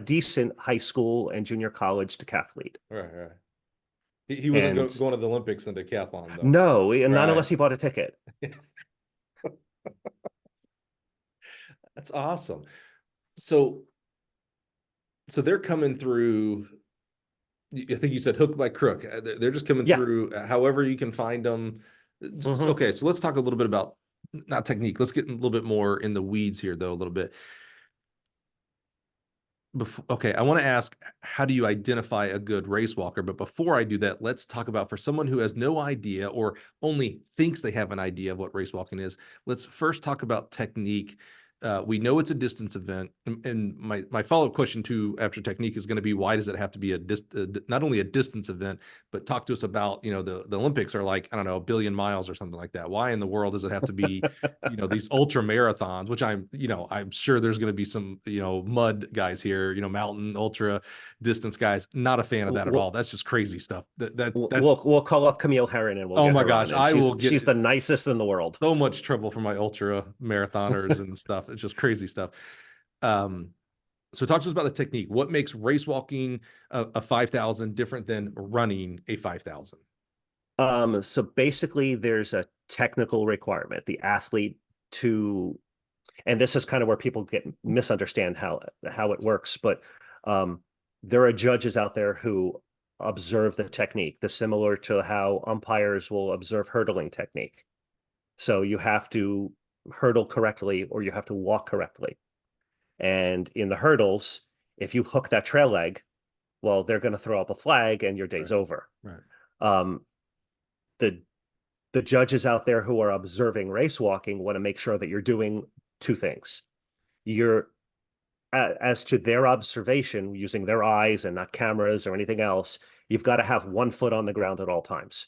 decent high school and junior college decathlete. Right. He wasn't And going to the Olympics in decathlon, though. no, not Right. unless he bought a ticket. That's awesome. So they're coming through. I think you said hook by crook. They're just coming Yeah. through however you can find them. Okay, so let's talk a little bit about not technique. Let's get a little bit more in the weeds here, though, a little bit. Okay, I want to ask, how do you identify a good race walker? But before I do that, let's talk about for someone who has no idea or only thinks they have an idea of what race walking is. Let's first talk about technique. We know it's a distance event, and my follow-up question to after technique is going to be, why does it have to be not only a distance event, but talk to us about, the Olympics are like, I don't know, 1 billion miles or something like that. Why in the world does it have to be, these ultra marathons, which I'm sure there's going to be some, mud guys here, mountain ultra distance guys. Not a fan of that at all. That's just crazy stuff. We'll call up Camille Herron and we'll Oh get my her gosh, on. And I will get she's the nicest in the world. so much trouble for my ultra marathoners and stuff. It's just crazy stuff. So talk to us about the technique. What makes race walking a 5,000 different than running a 5,000? So basically there's a technical requirement. The athlete and this is kind of where people misunderstand how it works, but there are judges out there who observe the technique, similar to how umpires will observe hurdling technique. So you have to hurdle correctly or you have to walk correctly. And in the hurdles, if you hook that trail leg, well, they're going to throw up a flag and your day's over. Right. The judges out there who are observing race walking want to make sure that you're doing two things. As to their observation, using their eyes and not cameras or anything else, you've got to have 1 foot on the ground at all times.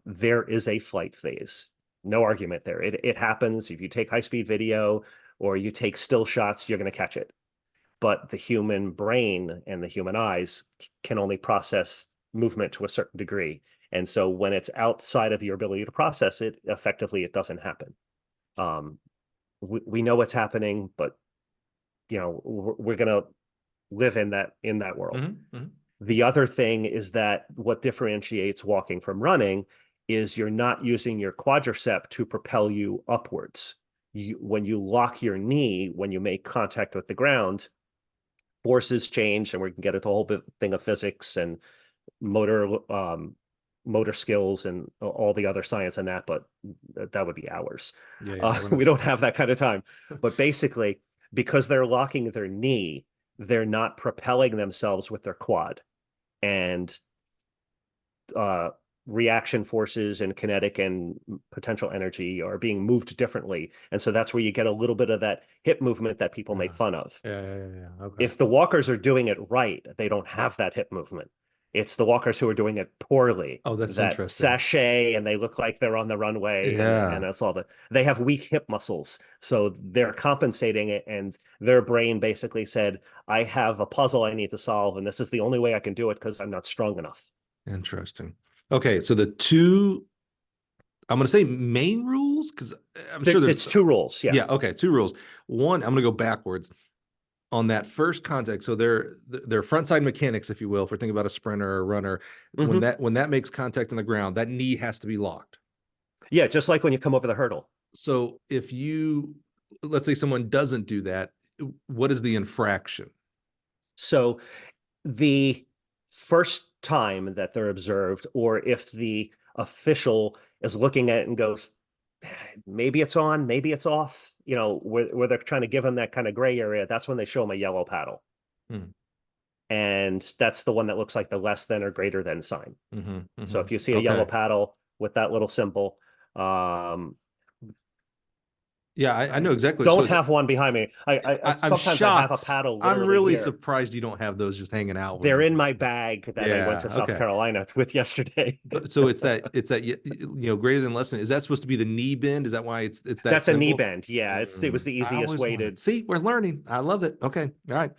There is a flight phase. No argument there. It happens. If you take high-speed video or you take still shots, you're going to catch it. But the human brain and the human eyes can only process movement to a certain degree. And so when it's outside of your ability to process it, effectively, it doesn't happen. We know what's happening, but we're going to live in that world. Mm-hmm, mm-hmm. The other thing is that what differentiates walking from running is you're not using your quadricep to propel you upwards. When you lock your knee, when you make contact with the ground, forces change, and we can get into a whole thing of physics and motor skills and all the other science in that, but that would be hours. We don't have that kind of time. But basically, because they're locking their knee, they're not propelling themselves with their quad. And reaction forces and kinetic and potential energy are being moved differently. And so that's where you get a little bit of that hip movement that people make fun of. Yeah. Okay. If the walkers are doing it right, they don't have that hip movement. It's the walkers who are doing it poorly. Oh, that's that interesting. Sashay, and they look like they're on the runway. Yeah. And that's all they have weak hip muscles. So they're compensating it. And their brain basically said, I have a puzzle I need to solve. And this is the only way I can do it because I'm not strong enough. Interesting. Okay. So the two, I'm going to say main rules, because I'm sure it's 2 rules. Yeah. Yeah. Okay. 2 rules. One, I'm going to go backwards. On that first contact, so they're frontside mechanics, if you will, if we're thinking about a sprinter or a runner, Mm-hmm. when that makes contact on the ground, that knee has to be locked. Yeah, just like when you come over the hurdle. So if let's say someone doesn't do that, what is the infraction? So the first time that they're observed, or if the official is looking at it and goes, maybe it's on, maybe it's off, where they're trying to give them that kind of gray area, that's when they show them a yellow paddle. And that's the one that looks like the less than or greater than sign. So if you see a yellow paddle with that little symbol, yeah, I know exactly. Don't have one behind me. I'm sometimes shocked. I have a paddle. I'm really here. surprised you don't have those just hanging out. They're in my bag that I went to South Carolina with yesterday. So it's that greater than less than. Is that supposed to be the knee bend? Is that why it's that? That's simple? a knee bend. Yeah, it was the easiest way to see. We're learning. I love it. Okay, all right.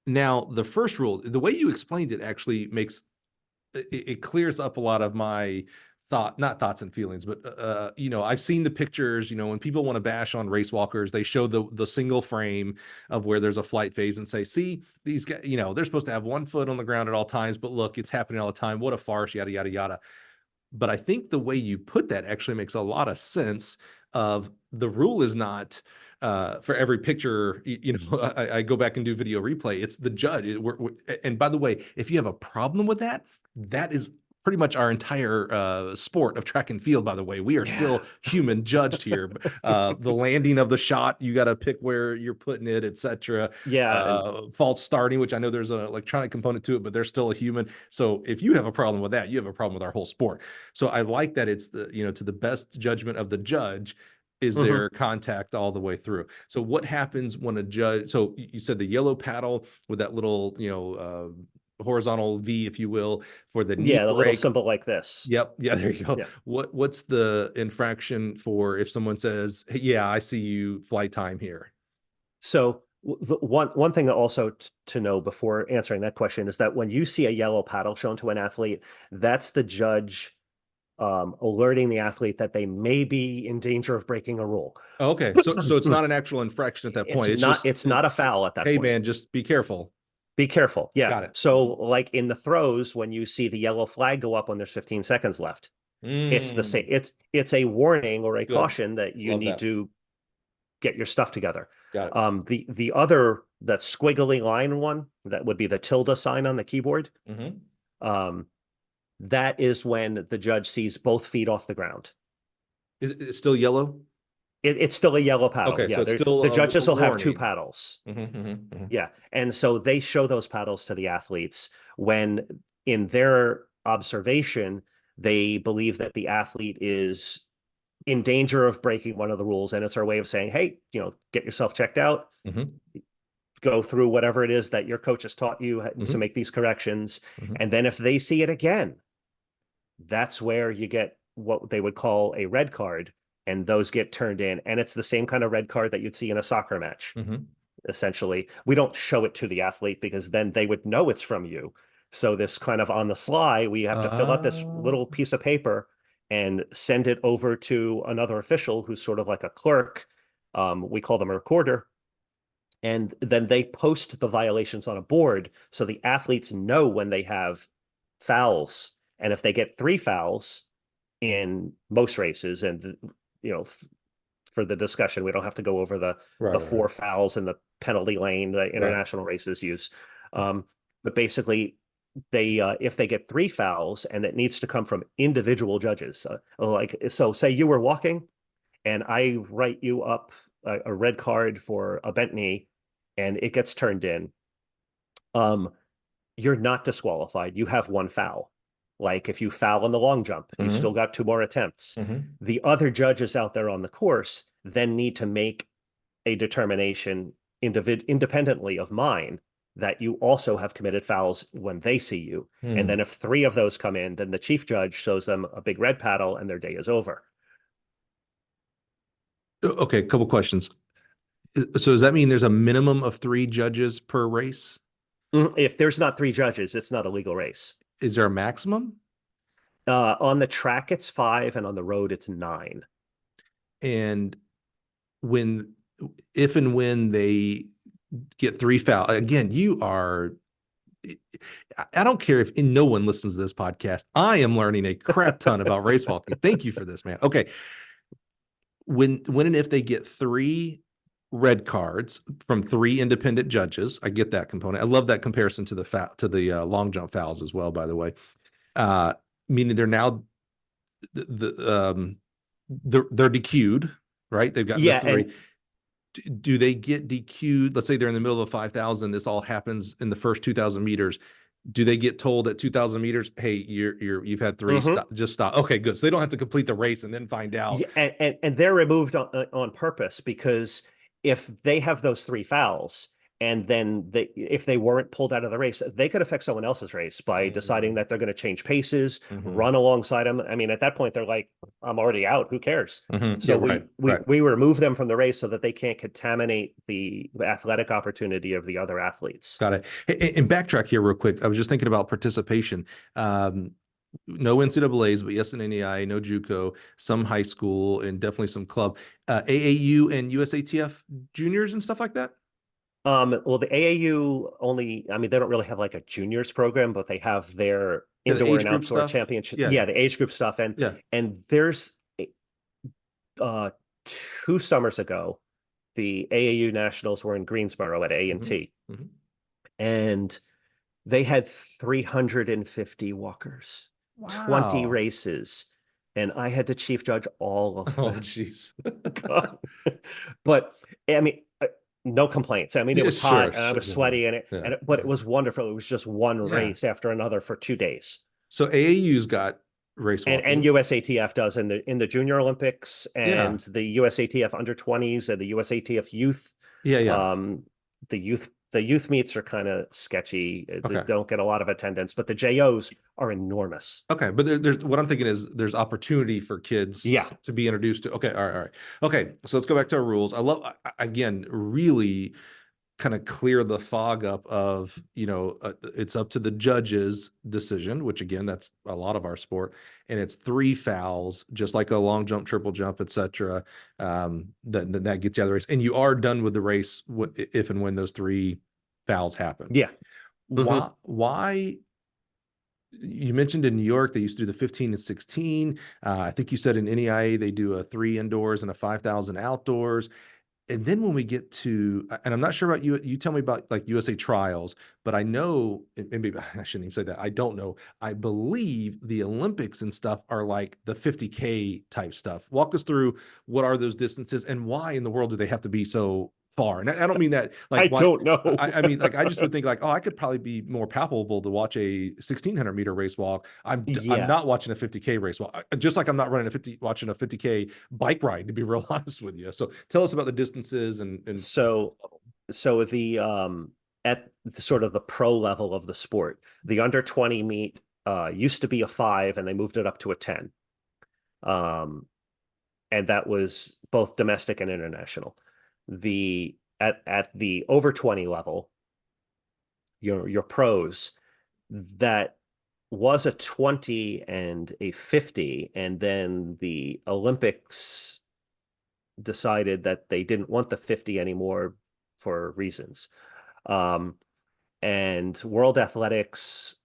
Now the first rule, the way you explained it, actually makes it clears up a lot of my not thoughts and feelings, but I've seen the pictures, when people want to bash on race walkers, they show the single frame of where there's a flight phase and say, see, these guys, they're supposed to have 1 foot on the ground at all times, but look, it's happening all the time. What a farce, yada, yada, yada. But I think the way you put that actually makes a lot of sense. Of the rule is not for every picture, I go back and do video replay. It's the judge. And by the way, if you have a problem with that, that is pretty much our entire sport of track and field. By the way, we are still human judged here. The landing of the shot, you got to pick where you're putting it, etc. False starting, which I know there's an electronic component to it, but there's still a human. So if you have a problem with that, you have a problem with our whole sport. So I like that it's to the best judgment of the judge. is Mhm. there contact all the way through. So what happens when a judge, so you said the yellow paddle with that little, horizontal V, if you will, for the knee Yeah, the little break. symbol like this. Yep. Yeah, there you go. Yeah. What's the infraction for if someone says, hey, yeah, I see you flight time here? So the one thing also to know before answering that question is that when you see a yellow paddle shown to an athlete, that's the judge alerting the athlete that they may be in danger of breaking a rule. Okay. So it's not an actual infraction at that point. It's not a foul at that hey point. man, just be careful. Be careful. Yeah. Got it. So like in the throws, when you see the yellow flag go up when there's 15 seconds left, it's the same. It's a warning or a Good. caution that you Love need that. to get your stuff together. Got it. The other, that squiggly line one, that would be the tilde sign on the keyboard. Um, that is when the judge sees both feet off the ground. Is it still yellow? It's still a yellow paddle. Okay, Yeah, so it's still the a judges will have two warning. paddles. Yeah, and so they show those paddles to the athletes when, in their observation, they believe that the athlete is in danger of breaking one of the rules, and it's our way of saying, hey, get yourself checked out, go through whatever it is that your coach has taught you to make these corrections. And then if they see it again, that's where you get what they would call a red card, and those get turned in. And it's the same kind of red card that you'd see in a soccer match. Essentially, we don't show it to the athlete because then they would know it's from you. So this kind of on the sly, we have to fill out this little piece of paper and send it over to another official who's sort of like a clerk. We call them a recorder. And then they post the violations on a board so the athletes know when they have fouls. And if they get 3 fouls in most races, and for the discussion, we don't have to go over the 4 fouls in the penalty lane that international races use. But basically, they if they get 3 fouls, and it needs to come from individual judges, so say you were walking and I write you up a red card for a bent knee and it gets turned in, you're not disqualified. You have 1 foul. Like if you foul on the long jump, you still got 2 more attempts. The other judges out there on the course then need to make a determination independently of mine that you also have committed fouls when they see you. And then if 3 of those come in, then the chief judge shows them a big red paddle and their day is over. Okay, a couple questions. So does that mean there's a minimum of 3 judges per race? If there's not 3 judges, it's not a legal race. Is there a maximum? On the track, it's 5, and on the road, it's 9. And if and when they get 3 fouls, again, I don't care if no one listens to this podcast. I am learning a crap ton about race walking. Thank you for this, man. Okay. When and if they get 3 red cards from 3 independent judges, I get that component. I love that comparison to the long jump fouls as well, by the way. Meaning they're now they're DQ'd, right? They've got the 3. Do they get DQ'd? Let's say they're in the middle of 5,000. This all happens in the first 2,000 meters. Do they get told at 2,000 meters, hey, you've had 3, just stop? Okay, good. So they don't have to complete the race and then find out. Yeah, and they're removed on purpose, because if they have those 3 fouls and then if they weren't pulled out of the race, they could affect someone else's race by deciding that they're going to change paces, run alongside them. I mean, at that point, they're like, I'm already out. Who cares? So we remove them from the race so that they can't contaminate the athletic opportunity of the other athletes. Got it. And backtrack here real quick. I was just thinking about participation. No NCAAs, but yes, an NAI, no JUCO, some high school, and definitely some club. AAU and USATF juniors and stuff like that? Well, the AAU only, I mean, they don't really have like a juniors program, but they have their indoor and outdoor championship. Yeah, the age group stuff. And there's 2 summers ago, the AAU nationals were in Greensboro at A&T. And they had 350 walkers, 20 races, and I had to chief judge all of them. Oh, jeez. But I mean, no complaints. I mean, it was hot and I was sweaty but it was wonderful. It was just one race after another for 2 days. So AAU's got race And walking. USATF does in the Junior Olympics Yeah. and the USATF under 20s and the USATF youth. Yeah. Yeah. Um, the youth meets are kind of sketchy. They Okay. don't get a lot of attendance, but the JOs are enormous. Okay, but there's what I'm thinking is there's opportunity for Yeah. kids to be introduced to. Okay, all right, all right. Okay, so let's go back to our rules. I love again, really kind of clear the fog up of, it's up to the judge's decision, which again, that's a lot of our sport, and it's 3 fouls, just like a long jump, triple jump, etc. That gets you out of the race, and you are done with the race if and when those 3 fouls happen. Yeah. Mm-hmm. Why you mentioned in New York, they used to do the 15 and 16. I think you said in NEIA, they do a 3 indoors and a 5,000 outdoors. And then when we get to, and I'm not sure about you, you tell me about like USA trials, but I know, and maybe I shouldn't even say that. I don't know. I believe the Olympics and stuff are like the 50K type stuff. Walk us through what are those distances and why in the world do they have to be so far? And I don't mean that like I why. don't know. I mean, like I just would think like, oh, I could probably be more palpable to watch a 1,600-meter race walk. I'm Yeah. not watching a 50K race walk, just like I'm not watching a 50K bike ride, to be real honest with you. So tell us about the distances and So so at the, sort of the pro level of the sport, the under 20 meet used to be a 5 and they moved it up to a 10. Um, and that was both domestic and international. The at the over 20 level, your pros, that was a 20 and a 50, and then the Olympics decided that they didn't want the 50 anymore for reasons. Um, and World Athletics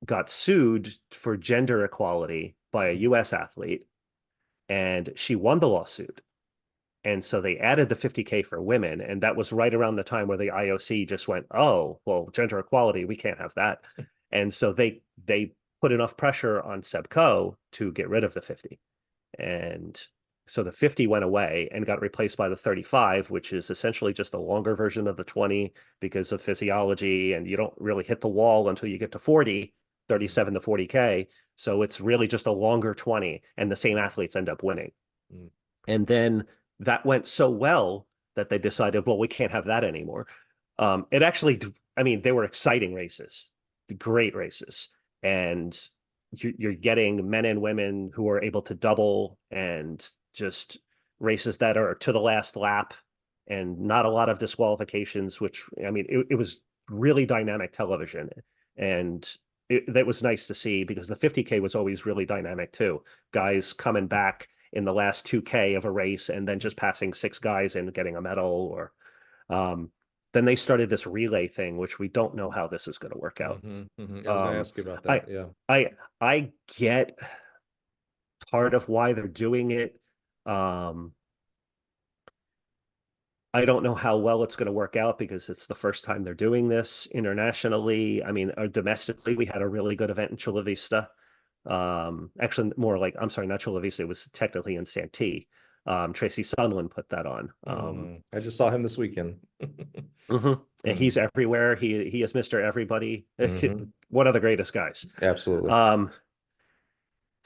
got sued for gender equality by a US athlete, and she won the lawsuit. And so they added the 50K for women. And that was right around the time where the IOC just went, oh, well, gender equality, we can't have that. And so they put enough pressure on Sebco to get rid of the 50. And so the 50 went away and got replaced by the 35, which is essentially just a longer version of the 20 because of physiology. And you don't really hit the wall until you get to 40, 37 to 40K. So it's really just a longer 20, and the same athletes end up winning. Mm. And then that went so well that they decided, well, we can't have that anymore. It actually, I mean, they were exciting races, great races. And you're getting men and women who are able to double, and just races that are to the last lap and not a lot of disqualifications, which, I mean, it was really dynamic television. And that was nice to see because the 50K was always really dynamic too. Guys coming back in the last 2K of a race and then just passing 6 guys and getting a medal. Or then they started this relay thing, which we don't know how this is going to work out. I was going to ask you about I that. Yeah. I get part of why they're doing it. I don't know how well it's going to work out because it's the first time they're doing this internationally. I mean, domestically, we had a really good event in Chula Vista. Actually, more like, I'm sorry, not Chula Vista. It was technically in Santee. Tracy Sunland put that on. I just saw him this weekend. And he's everywhere. He is Mr. Everybody. Mhm. One of the greatest guys. Absolutely.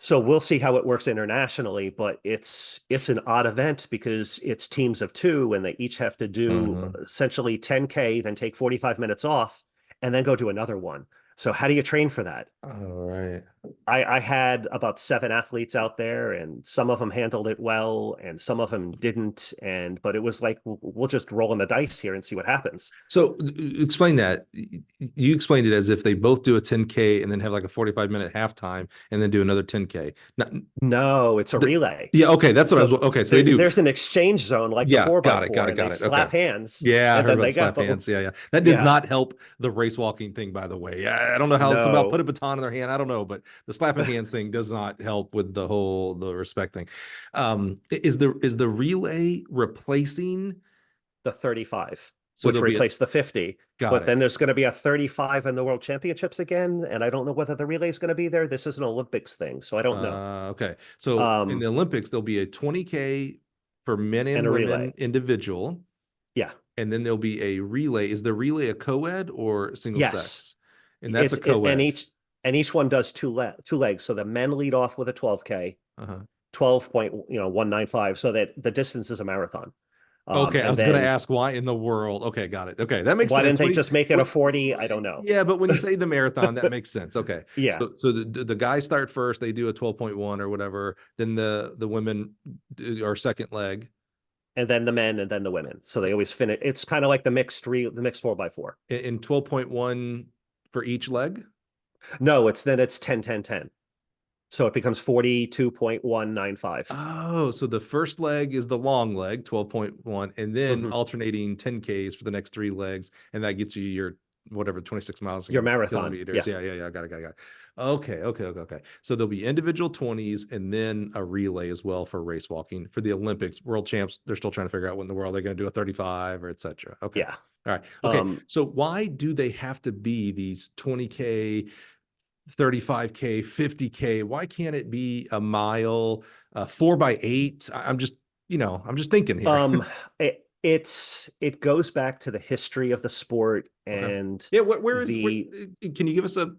So we'll see how it works internationally, but it's an odd event because it's teams of 2 and they each have to do essentially 10K, then take 45 minutes off and then go do another one. So how do you train for that? All right. I had about 7 athletes out there, and some of them handled it well and some of them didn't. But it was like, we'll just roll in the dice here and see what happens. So explain that. You explained it as if they both do a 10K and then have like a 45-minute halftime and then do another 10K. No, it's a relay. Yeah, okay, that's what I was. Okay, so they do. There's an exchange zone like the 4x4, got it. they slap hands. Yeah, I heard about they slap hands. Yeah. That did not help the race walking thing, by the way. I don't know how somehow put a baton in their hand. I don't know, but the slapping hands thing does not help with the respect thing. Is the relay replacing the 35, so which replaced the 50? But then there's going to be a 35 in the World Championships again, and I don't know whether the relay is going to be there. This is an Olympics thing, so I don't know. Okay, so in the Olympics there'll be a 20K for men and women relay. individual. Yeah, and then there'll be a relay. Is the relay a co-ed or single sex? And that's it's a co-ed. and each one does two legs. So the men lead off with a 12K, Uh-huh. 12.195, so that the distance is a marathon. Okay, I And was gonna then ask why in the world. Okay, got it. Okay, that makes why didn't sense. they When you just make it a 40? I don't know. yeah, but when you say the marathon, that makes sense. Okay, Yeah. so the guys start first. They do a 12.1 or whatever. Then the women are second leg And then the men and then the women. So they always finish. It's kind of like the mixed 4x4. in 12.1 for each leg. No, it's 10, 10, 10. So it becomes 42.195. Oh, so the first leg is the long leg, 12.1, and then Mhm. alternating 10Ks for the next three legs, and that gets you your whatever 26 miles Your in marathon. kilometers. Yeah. Yeah. I got it. Okay. So there'll be individual 20s and then a relay as well for race walking. For the Olympics, world champs, they're still trying to figure out what in the world they're going to do a 35 or etc. Okay. Yeah. All right. Okay. Um, So why do they have to be these 20K, 35K, 50K? Why can't it be a mile, 4x8? I'm just thinking here. um, it goes back to the history of the sport Okay. and Yeah. Where the can you give us a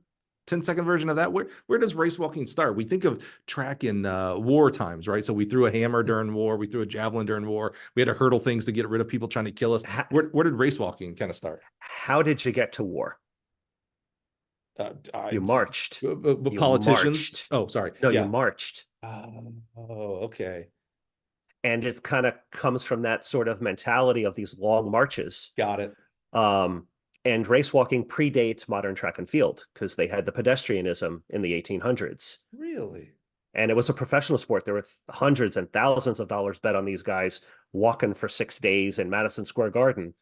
10-second version of that? Where does race walking start? We think of track in war times, right? So we threw a hammer during war. We threw a javelin during war. We had to hurdle things to get rid of people trying to kill us. how, Where did race walking kind of start? how did you get to war? Uh, You I, marched. You Politicians. marched. Oh, sorry. No, you Yeah. marched. Okay. And it kind of comes from that sort of mentality of these long marches. Got it. Um, and race walking predates modern track and field because they had the pedestrianism in the 1800s. Really? And it was a professional sport. There were hundreds and thousands of dollars bet on these guys walking for 6 days in Madison Square Garden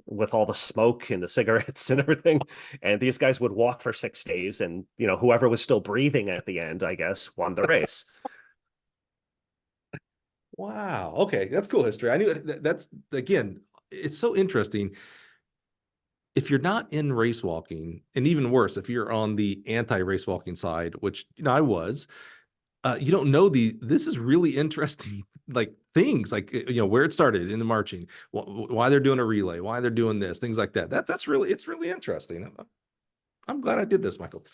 with all the smoke and the cigarettes and everything. And these guys would walk for 6 days, and whoever was still breathing at the end, I guess, won the race. Wow. Okay, that's cool history. I knew that's again, it's so interesting. If you're not in race walking, and even worse, if you're on the anti-race walking side, which I was, you don't know this is really interesting, like things like where it started in the marching, why they're doing a relay, why they're doing this, things like that. It's really interesting. I'm glad I did this, Michael.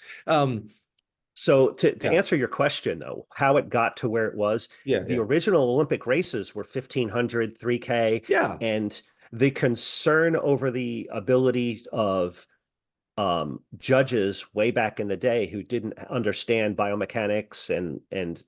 So to Yeah, answer your question, though, how it got to where it was, the yeah, original Olympic races were 1500, 3K, yeah. and the concern over the ability of judges way back in the day who didn't understand biomechanics and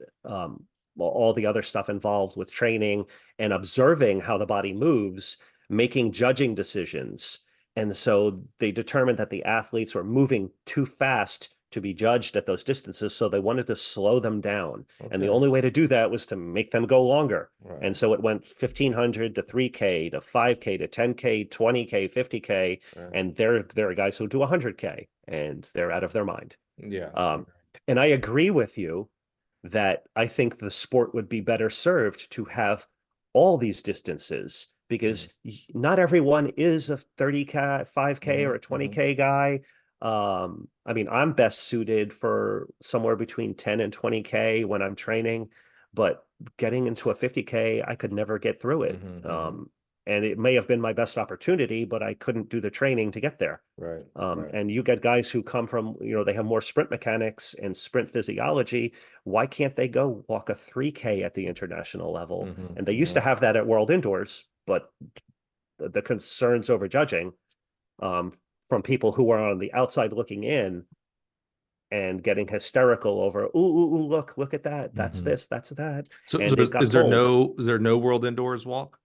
all the other stuff involved with training and observing how the body moves, making judging decisions. And so they determined that the athletes were moving too fast to be judged at those distances. So they wanted to slow them down. And the Okay, only way to do that was to make them go longer. And right, so it went 1500 to 3K to 5K to 10K, 20K, 50K. right. And there are guys who do 100K and they're out of their mind. Yeah, Um, and I agree with you that I think the sport would be better served to have all these distances because not everyone is a 30K, 5K or a 20K guy. I mean, I'm best suited for somewhere between 10 and 20K when I'm training, but getting into a 50K, I could never get through it. And it may have been my best opportunity, but I couldn't do the training to get there. right, right. And you get guys who come from, they have more sprint mechanics and sprint physiology. Why can't they go walk a 3K at the international level? And they used to have that at World Indoors, but the concerns over judging from people who are on the outside looking in and getting hysterical over, ooh, look at that. That's this, that's that. So, And it got told. is there no world indoors walk?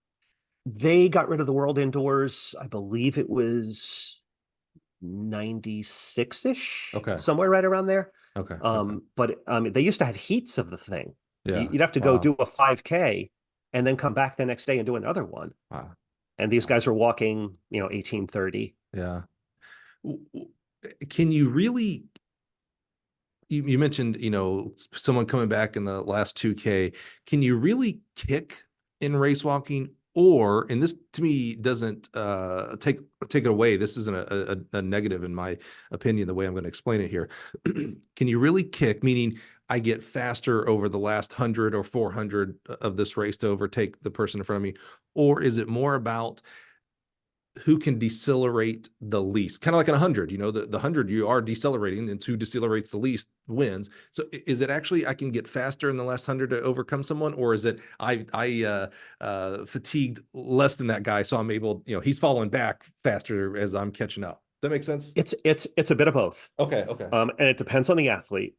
They got rid of the World Indoors. I believe it was 96-ish, Okay. somewhere right around there. Okay. But they used to have heats of the thing. Yeah. You'd have to go do a 5K and then come back the next day and do another one. Wow. And these guys were walking, 1830. Yeah. Can you really, you mentioned, someone coming back in the last 2K, can you really kick in race walking? Or, and this to me doesn't take it away. This isn't a negative in my opinion, the way I'm going to explain it here. Can you really kick, meaning I get faster over the last 100 or 400 of this race to overtake the person in front of me? Or is it more about who can decelerate the least, kind of like in 100, the 100 you are decelerating, and who decelerates the least wins. So is it actually I can get faster in the last 100 to overcome someone, or is it I fatigued less than that guy, so I'm able, he's falling back faster as I'm catching up? That makes sense. It's a bit of both. Okay. And it depends on the athlete.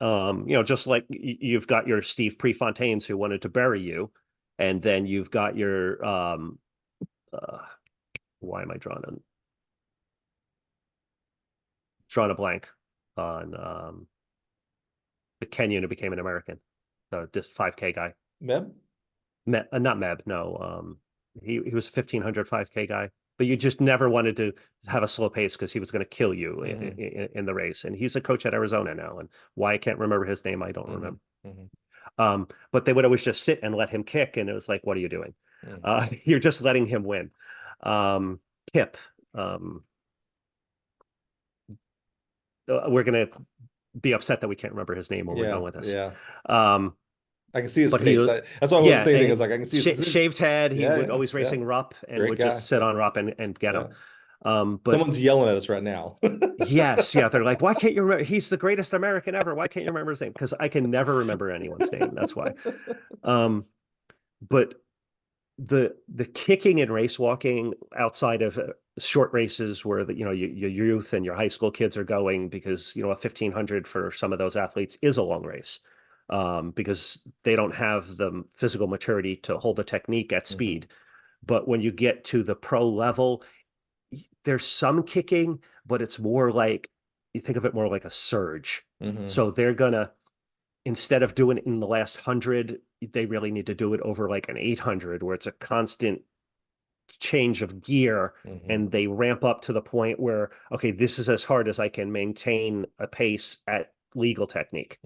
Just like you've got your Steve Prefontaines who wanted to bury you, and then you've got your why am I drawing a blank on the Kenyan who became an American, this 5K guy. Meb? Not Meb, no. He was a 1500 5K guy, but you just never wanted to have a slow pace because he was going to kill you in the race. And he's a coach at Arizona now, and why I can't remember his name, I don't remember. But they would always just sit and let him kick, and it was like, what are you doing? You're just letting him win. Kip, we're gonna be upset that we can't remember his name when we're done with this. I can see his face. That's why I wasn't saying anything. Is like I can see his shaved head. He would always racing Rupp and Great would guy. just sit on Rupp and get him. But someone's yelling at us right now. Yes, they're like, why can't you remember? He's the greatest American ever. Why can't you remember his name? Because I can never remember anyone's name. That's why. But the kicking and race walking outside of short races where your youth and your high school kids are going, because a 1500 for some of those athletes is a long race, because they don't have the physical maturity to hold a technique at speed. But when you get to the pro level, there's some kicking, but it's more like, you think of it more like a surge. So they're gonna, instead of doing it in the last 100, they really need to do it over like an 800, where it's a constant change of gear, and they ramp up to the point where, okay, this is as hard as I can maintain a pace at legal technique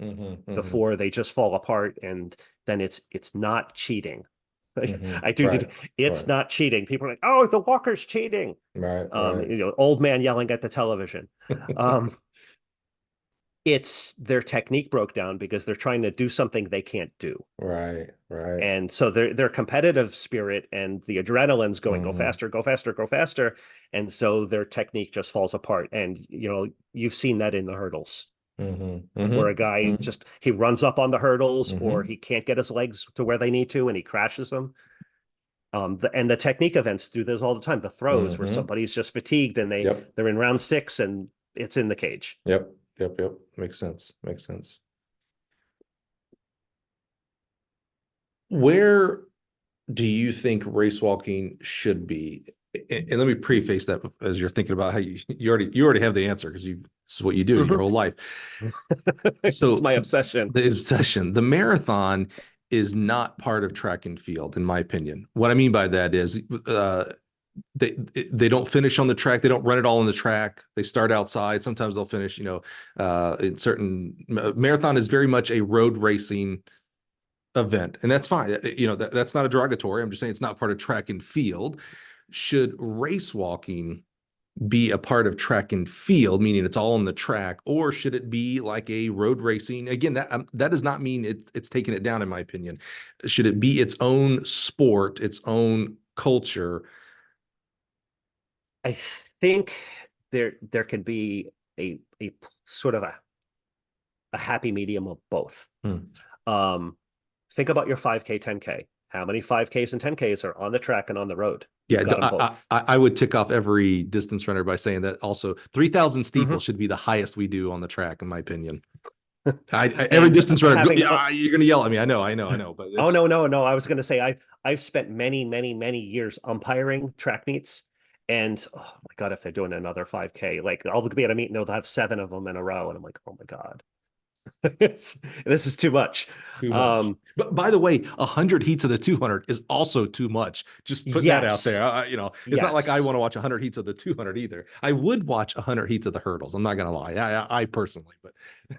before they just fall apart, and then it's not cheating. It's not cheating. People are like, oh, the Walker's cheating. Old man yelling at the television. It's their technique broke down because they're trying to do something they can't do. And so their competitive spirit and the adrenaline's going, go faster, go faster, go faster. And so their technique just falls apart. And, you've seen that in the hurdles. Where a guy he runs up on the hurdles, or he can't get his legs to where they need to, and he crashes them. And the technique events do this all the time. The throws where somebody's just fatigued and they're in round 6 and it's in the cage. Yep. Makes sense. Where do you think race walking should be? And let me preface that as you're thinking about how you already have the answer, because this is what you do your whole life. So it's my obsession. The marathon is not part of track and field, in my opinion. What I mean by that is they don't finish on the track. They don't run it all on the track. They start outside. Sometimes they'll finish, in certain marathon is very much a road racing event. And that's fine. That's not a derogatory. I'm just saying it's not part of track and field. Should race walking be a part of track and field, meaning it's all on the track, or should it be like a road racing? Again, that does not mean it's taking it down, in my opinion. Should it be its own sport, its own culture? I think there can be a sort of a happy medium of both. Think about your 5K, 10K. How many 5Ks and 10Ks are on the track and on the road? Yeah, I would tick off every distance runner by saying that also 3,000 steeple should be the highest we do on the track, in my opinion. Every distance runner, you're going to yell at me. I know. But oh, no. I was going to say, I've spent many years umpiring track meets. And oh my God, if they're doing another 5K, like I'll be at a meet and they'll have 7 of them in a row. And I'm like, oh my God. This is too much. But by the way, 100 heats of the 200 is also too much. Just put that out there. It's not like I want to watch 100 heats of the 200 either. I would watch 100 heats of the hurdles. I'm not going to lie. I personally, but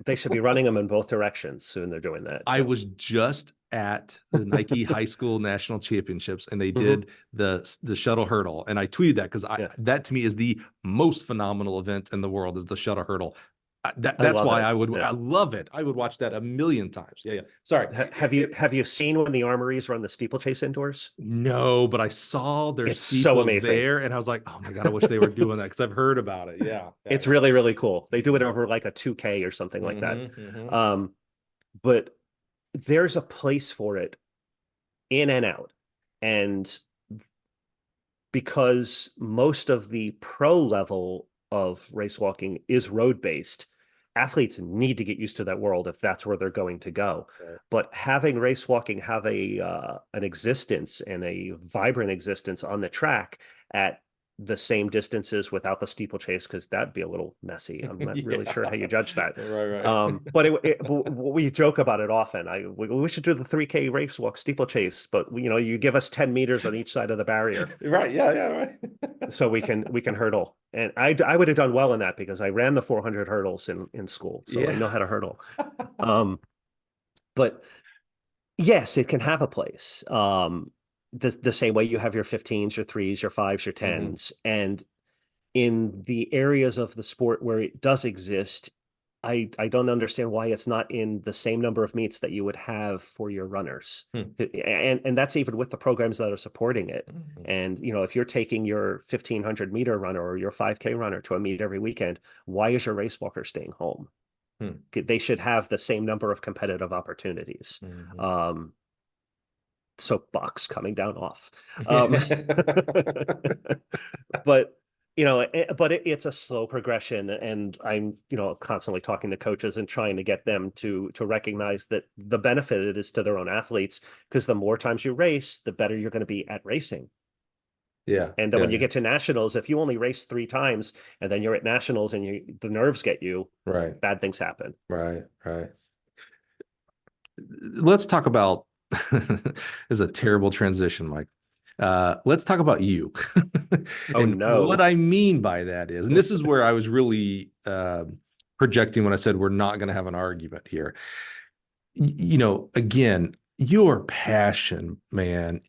they should be running them in both directions when they're doing that. I was just at the Nike High School National Championships, and they did the shuttle hurdle, and I tweeted that because that to me is the most phenomenal event in the world, is the shuttle hurdle. I That's love why it. I Yeah. love it. I would watch that a million times. Yeah. Sorry. Have you seen when the armories run the steeplechase indoors? No, but I saw their It's so steeples amazing. there, and I was like, oh my God, I wish they were doing that, because I've heard about it. Yeah. It's really, really cool. They do it over like a 2K or something like that. Mm-hmm. But there's a place for it in and out. And because most of the pro level of race walking is road based, athletes need to get used to that world if that's where they're going to go. Right. But having race walking have a an existence and a vibrant existence on the track at the same distances without the steeplechase, because that'd be a little messy. I'm not really sure how you judge that. Right. But we joke about it often. We should do the 3K race walk steeplechase, but you give us 10 meters on each side of the barrier. Right. Yeah. Right. So we can hurdle. And I would have done well in that because I ran the 400 hurdles in school, so I know how to hurdle. But yes, it can have a place. The same way you have your 15s, your 3s, your 5s, your 10s. And in the areas of the sport where it does exist, I don't understand why it's not in the same number of meets that you would have for your runners. And that's even with the programs that are supporting it. And if you're taking your 1500-meter runner or your 5K runner to a meet every weekend, why is your race walker staying home? They should have the same number of competitive opportunities. Soapbox coming down off. But it's a slow progression, and I'm constantly talking to coaches and trying to get them to recognize that the benefit it is to their own athletes, because the more times you race, the better you're going to be at racing. And then when you get to nationals, if you only race 3 times and then you're at nationals and the nerves get you, Right. bad things happen. Right. Let's talk about this is a terrible transition, Mike. Let's talk about you. And no. what I mean by that is, and this is where I was really projecting when I said we're not going to have an argument here. Again, your passion, man,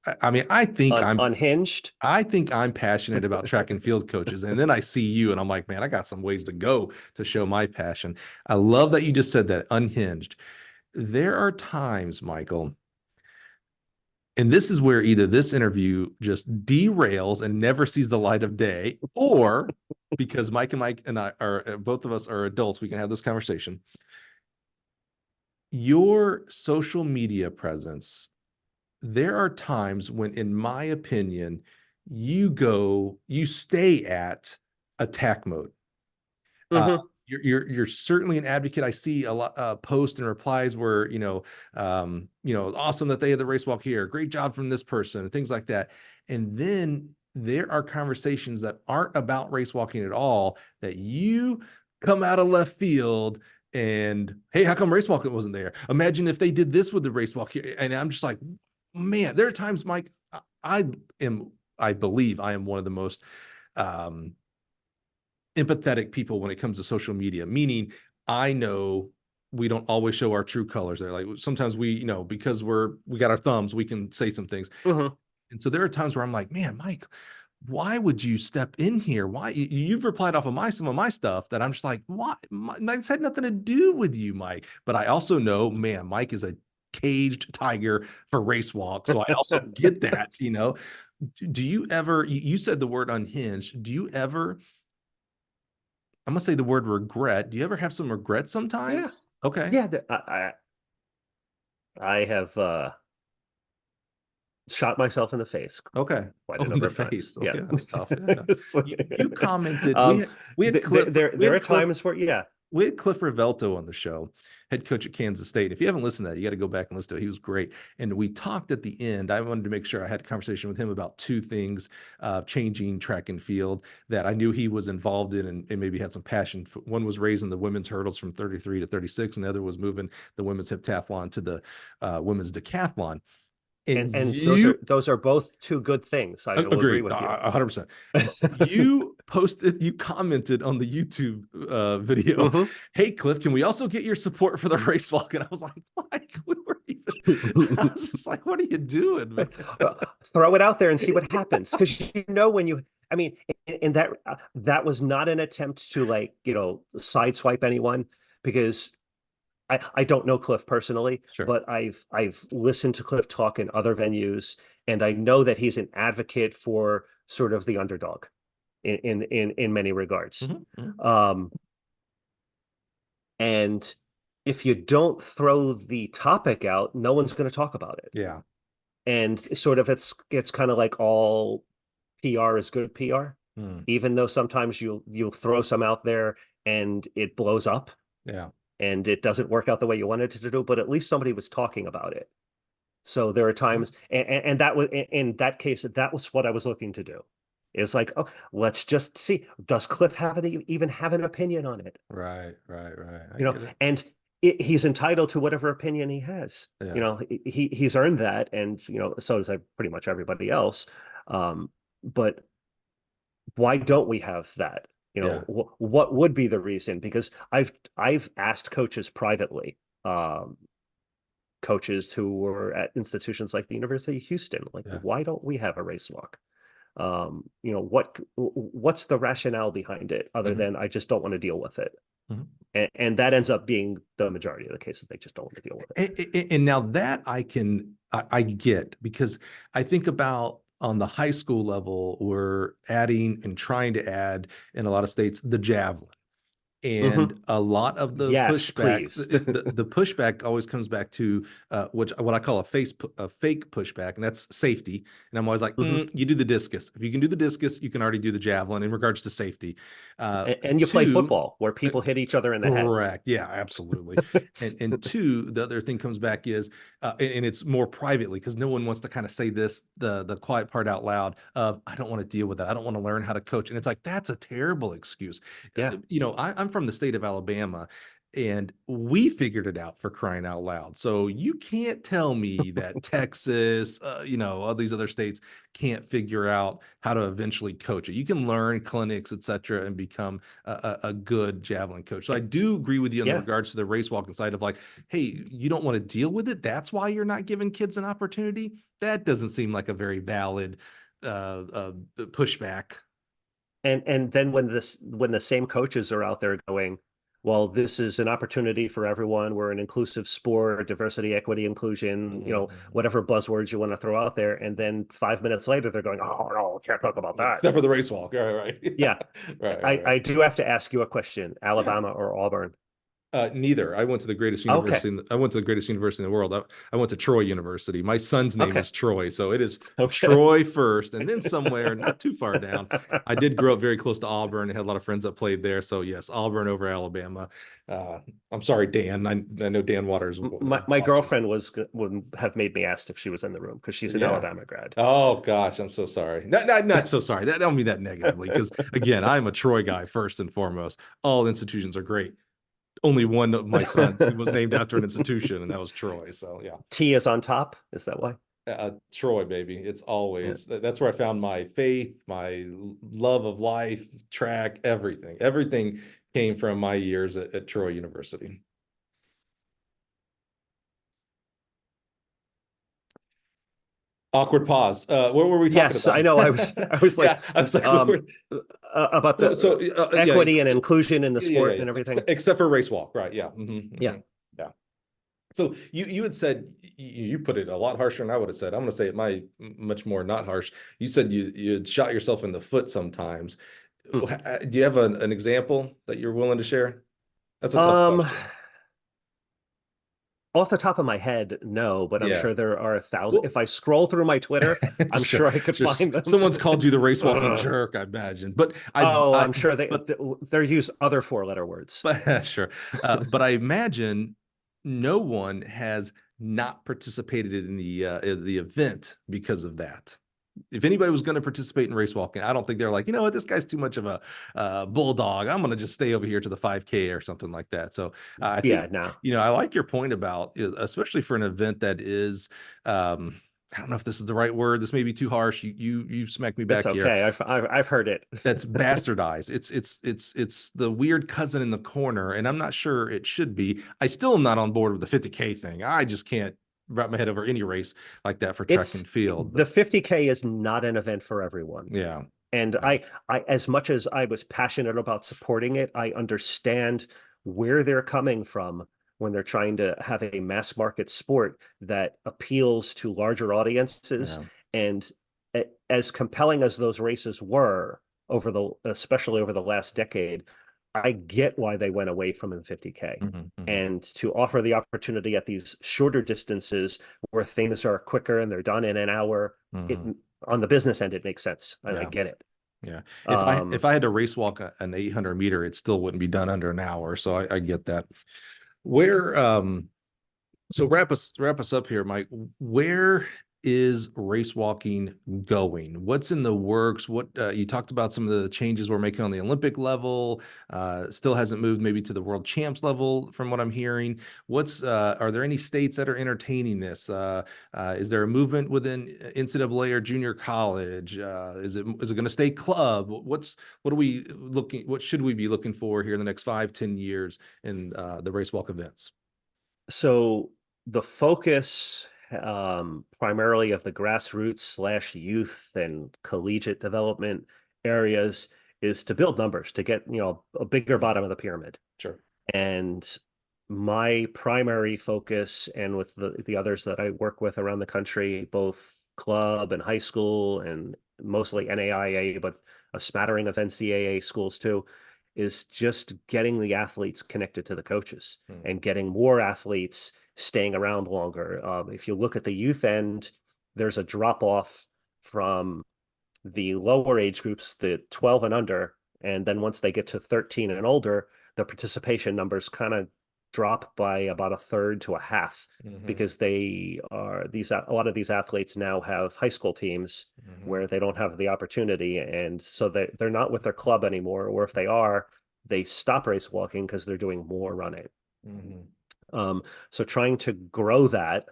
I think I'm unhinged. I think I'm passionate about track and field coaches. And then I see you and I'm like, man, I got some ways to go to show my passion. I love that you just said that, unhinged. There are times, Michael, and this is where either this interview just derails and never sees the light of day, or because Mike and I are, both of us are adults, we can have this conversation. Your social media presence, there are times when, in my opinion, you stay at attack mode. You're certainly an advocate. I see a lot posts and replies where awesome that they had the race walk here, great job from this person, and things like that. And then there are conversations that aren't about race walking at all, that you come out of left field and, hey, how come race walking wasn't there? Imagine if they did this with the race walk here. And I'm just like, man, there are times, Mike, I believe I am one of the most empathetic people when it comes to social media, meaning I know we don't always show our true colors there. Like sometimes we, because we got our thumbs, we can say some things. And so there are times where I'm like, man, Mike, why would you step in here? Why you've replied off of some of my stuff that I'm just like, why? Mike's had nothing to do with you, Mike. But I also know, man, Mike is a caged tiger for race walk. So I also get that, do you ever, you said the word unhinged. Do you ever, I'm going to say the word regret. Do you ever have some regret sometimes? Yeah. Okay. Yeah. I have shot myself in the face. Okay. Quite a number of times. Okay, Yeah. that's tough. Yeah. You commented. We had Cliff. There are times where, yeah. We had Cliff Rivelto on the show, head coach at Kansas State. If you haven't listened to that, you got to go back and listen to it. He was great. And we talked at the end. I wanted to make sure I had a conversation with him about 2 things, changing track and field that I knew he was involved in and maybe had some passion for. One was raising the women's hurdles from 33 to 36, and the other was moving the women's heptathlon to the women's decathlon. And those are both 2 good things. I will agree with you. 100%. You commented on the YouTube video, hey, Cliff, can we also get your support for the race walk? And I was like, Mike, we were I was just like, what are you doing, man? Throw it out there and see what happens. Because when you, I mean, and that was not an attempt to like, sideswipe anyone, because I don't know Cliff personally, Sure. but I've listened to Cliff talk in other venues, and I know that he's an advocate for sort of the underdog in many regards. And if you don't throw the topic out, no one's going to talk about it. Yeah. And sort of it's kind of like all PR is good PR, even though sometimes you'll throw some out there and it blows up. Yeah. And it doesn't work out the way you wanted it to do, but at least somebody was talking about it. So there are times, and that was in that case, that was what I was looking to do. It's like, oh, let's just see, does Cliff even have an opinion on it? Right. And he's entitled to whatever opinion he has. Yeah. He's earned that, and so does pretty much everybody else. But why don't we have that? What would be the reason? Because I've asked coaches privately, coaches who were at institutions like the University of Houston, like, why don't we have a race walk? What's the rationale behind it, other than I just don't want to deal with it? And that ends up being the majority of the cases. They just don't want to deal with it. And now that I get, because I think about on the high school level, we're adding and trying to add in a lot of states the javelin. And a lot of the pushback, the pushback always comes back to what I call a fake pushback, and that's safety. And I'm always like, you do the discus. If you can do the discus, you can already do the javelin in regards to safety. And you play football where people hit each other in the head. Correct. Yeah, absolutely. and two, the other thing comes back is, and it's more privately, because no one wants to kind of say this, the quiet part out loud of, I don't want to deal with that. I don't want to learn how to coach. And it's like, that's a terrible excuse. Yeah. I'm from the state of Alabama, and we figured it out, for crying out loud. So you can't tell me that Texas, all these other states can't figure out how to eventually coach it. You can learn clinics, etc., and become a good javelin coach. So I do agree with you in regards to the race walking side of like, hey, you don't want to deal with it. That's why you're not giving kids an opportunity. That doesn't seem like a very valid pushback. And then when the same coaches are out there going, well, this is an opportunity for everyone. We're an inclusive sport, diversity, equity, inclusion, whatever buzzwords you want to throw out there. And then 5 minutes later, they're going, oh, no, can't talk about that. Except for the race walk. Right. Yeah. Right. I do have to ask you a question. Alabama or Auburn? Neither. I went to the greatest university. I went to the greatest university in the world. I went to Troy University. My son's name is Troy, so it is Troy first, and then somewhere not too far down. I did grow up very close to Auburn. I had a lot of friends that played there. So yes, Auburn over Alabama. I'm sorry, Dan. I know Dan Waters. My girlfriend would have made me ask if she was in the room, because she's an Alabama grad. Oh gosh, I'm so sorry. Not so sorry. I don't mean that negatively, because again, I'm a Troy guy first and foremost. All institutions are great. Only one of my sons was named after an institution, and that was Troy. So yeah. T is on top. Is that why? Troy, baby. It's always, that's where I found my faith, my love of life, track, everything. Everything came from my years at Troy University. Awkward pause. What were we talking about? Yes, I know. I was like, I'm sorry. About the equity and inclusion in the sport and everything, except for race walk, right? Yeah. Yeah. So you had said, you put it a lot harsher than I would have said. I'm going to say it much more not harsh. You said you had shot yourself in the foot sometimes. Do you have an example that you're willing to share? That's a tough question. Off the top of my head, no, but I'm sure there are 1,000. If I scroll through my Twitter, I'm sure I could find them. Someone's called you the race walking jerk, I imagine. But I'm sure they use other 4-letter words. Sure. But I imagine no one has not participated in the event because of that. If anybody was going to participate in race walking, I don't think they're like, you know what, this guy's too much of a bulldog. I'm going to just stay over here to the 5K or something like that. So I think, I like your point about, especially for an event that is, I don't know if this is the right word. This may be too harsh. You smack me back here. Okay, I've heard it. That's bastardized. It's the weird cousin in the corner, and I'm not sure it should be. I still am not on board with the 50K thing. I just can't wrap my head over any race like that for track and field. The 50K is not an event for everyone. Yeah. And Yeah. I, as much as I was passionate about supporting it, I understand where they're coming from when they're trying to have a mass market sport that appeals to larger audiences. Yeah. And as compelling as those races were especially over the last decade, I get why they went away from the 50K. Mm-hmm, mm-hmm. And to offer the opportunity at these shorter distances where things are quicker and they're done in an hour, on the business end, it makes sense. I get it. Yeah. If I had to race walk an 800 meter, it still wouldn't be done under an hour. So I get that. Where so wrap us up here, Mike. Where is race walking going? What's in the works? What you talked about some of the changes we're making on the Olympic level. Still hasn't moved maybe to the world champs level from what I'm hearing. Are there any states that are entertaining this? Is there a movement within NCAA or junior college? Is it going to stay club? What should we be looking for here in the next 5-10 years in the race walk events? So the focus primarily of the grassroots / youth and collegiate development areas is to build numbers, to get, a bigger bottom of the pyramid. Sure. And my primary focus, and with the others that I work with around the country, both club and high school and mostly NAIA, but a smattering of NCAA schools too, is just getting the athletes connected to the coaches and getting more athletes staying around longer. If you look at the youth end, there's a drop off from the lower age groups, the 12 and under, and then once they get to 13 and older, the participation numbers kind of drop by about a third to a half because a lot of these athletes now have high school teams where they don't have the opportunity, and so they're not with their club anymore, or if they are, they stop race walking because they're doing more running. So trying to grow that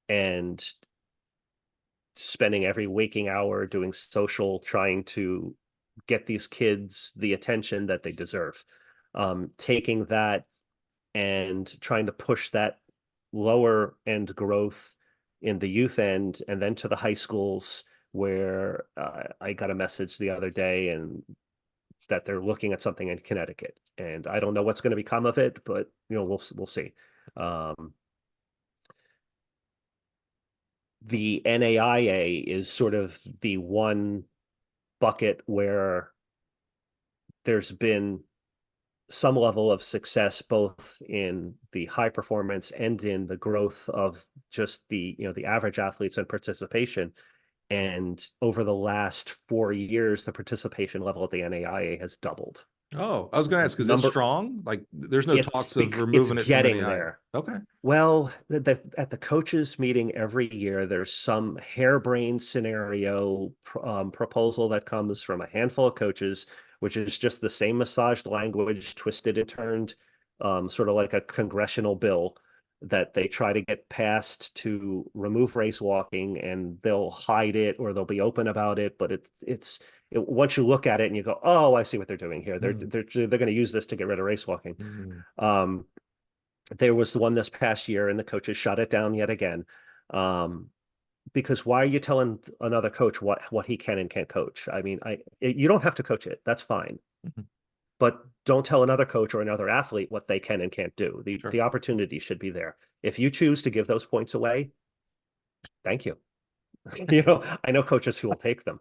and spending every waking hour doing social, trying to get these kids the attention that they deserve. Taking that and trying to push that lower end growth in the youth end and then to the high schools, where I got a message the other day and that they're looking at something in Connecticut, and I don't know what's going to become of it, but we'll see. The NAIA is sort of the one bucket where there's been some level of success both in the high performance and in the growth of just the average athletes and participation. And over the last 4 years, the participation level at the NAIA has doubled. Oh, I was going to ask, is it strong? Like, there's no talks of removing it from getting NAIA. there. Okay. Well, at the coaches meeting every year, there's some harebrained scenario proposal that comes from a handful of coaches, which is just the same massaged language, twisted and turned, sort of like a congressional bill that they try to get passed to remove race walking, and they'll hide it or they'll be open about it. But once you look at it and you go, oh, I see what they're doing here. They're going to use this to get rid of race walking. There was the one this past year, and the coaches shut it down yet again. Because why are you telling another coach what he can and can't coach? I mean, you don't have to coach it. That's fine. But don't tell another coach or another athlete what they can and can't do. The opportunity should be there. If you choose to give those points away, thank you. I know coaches who will take them.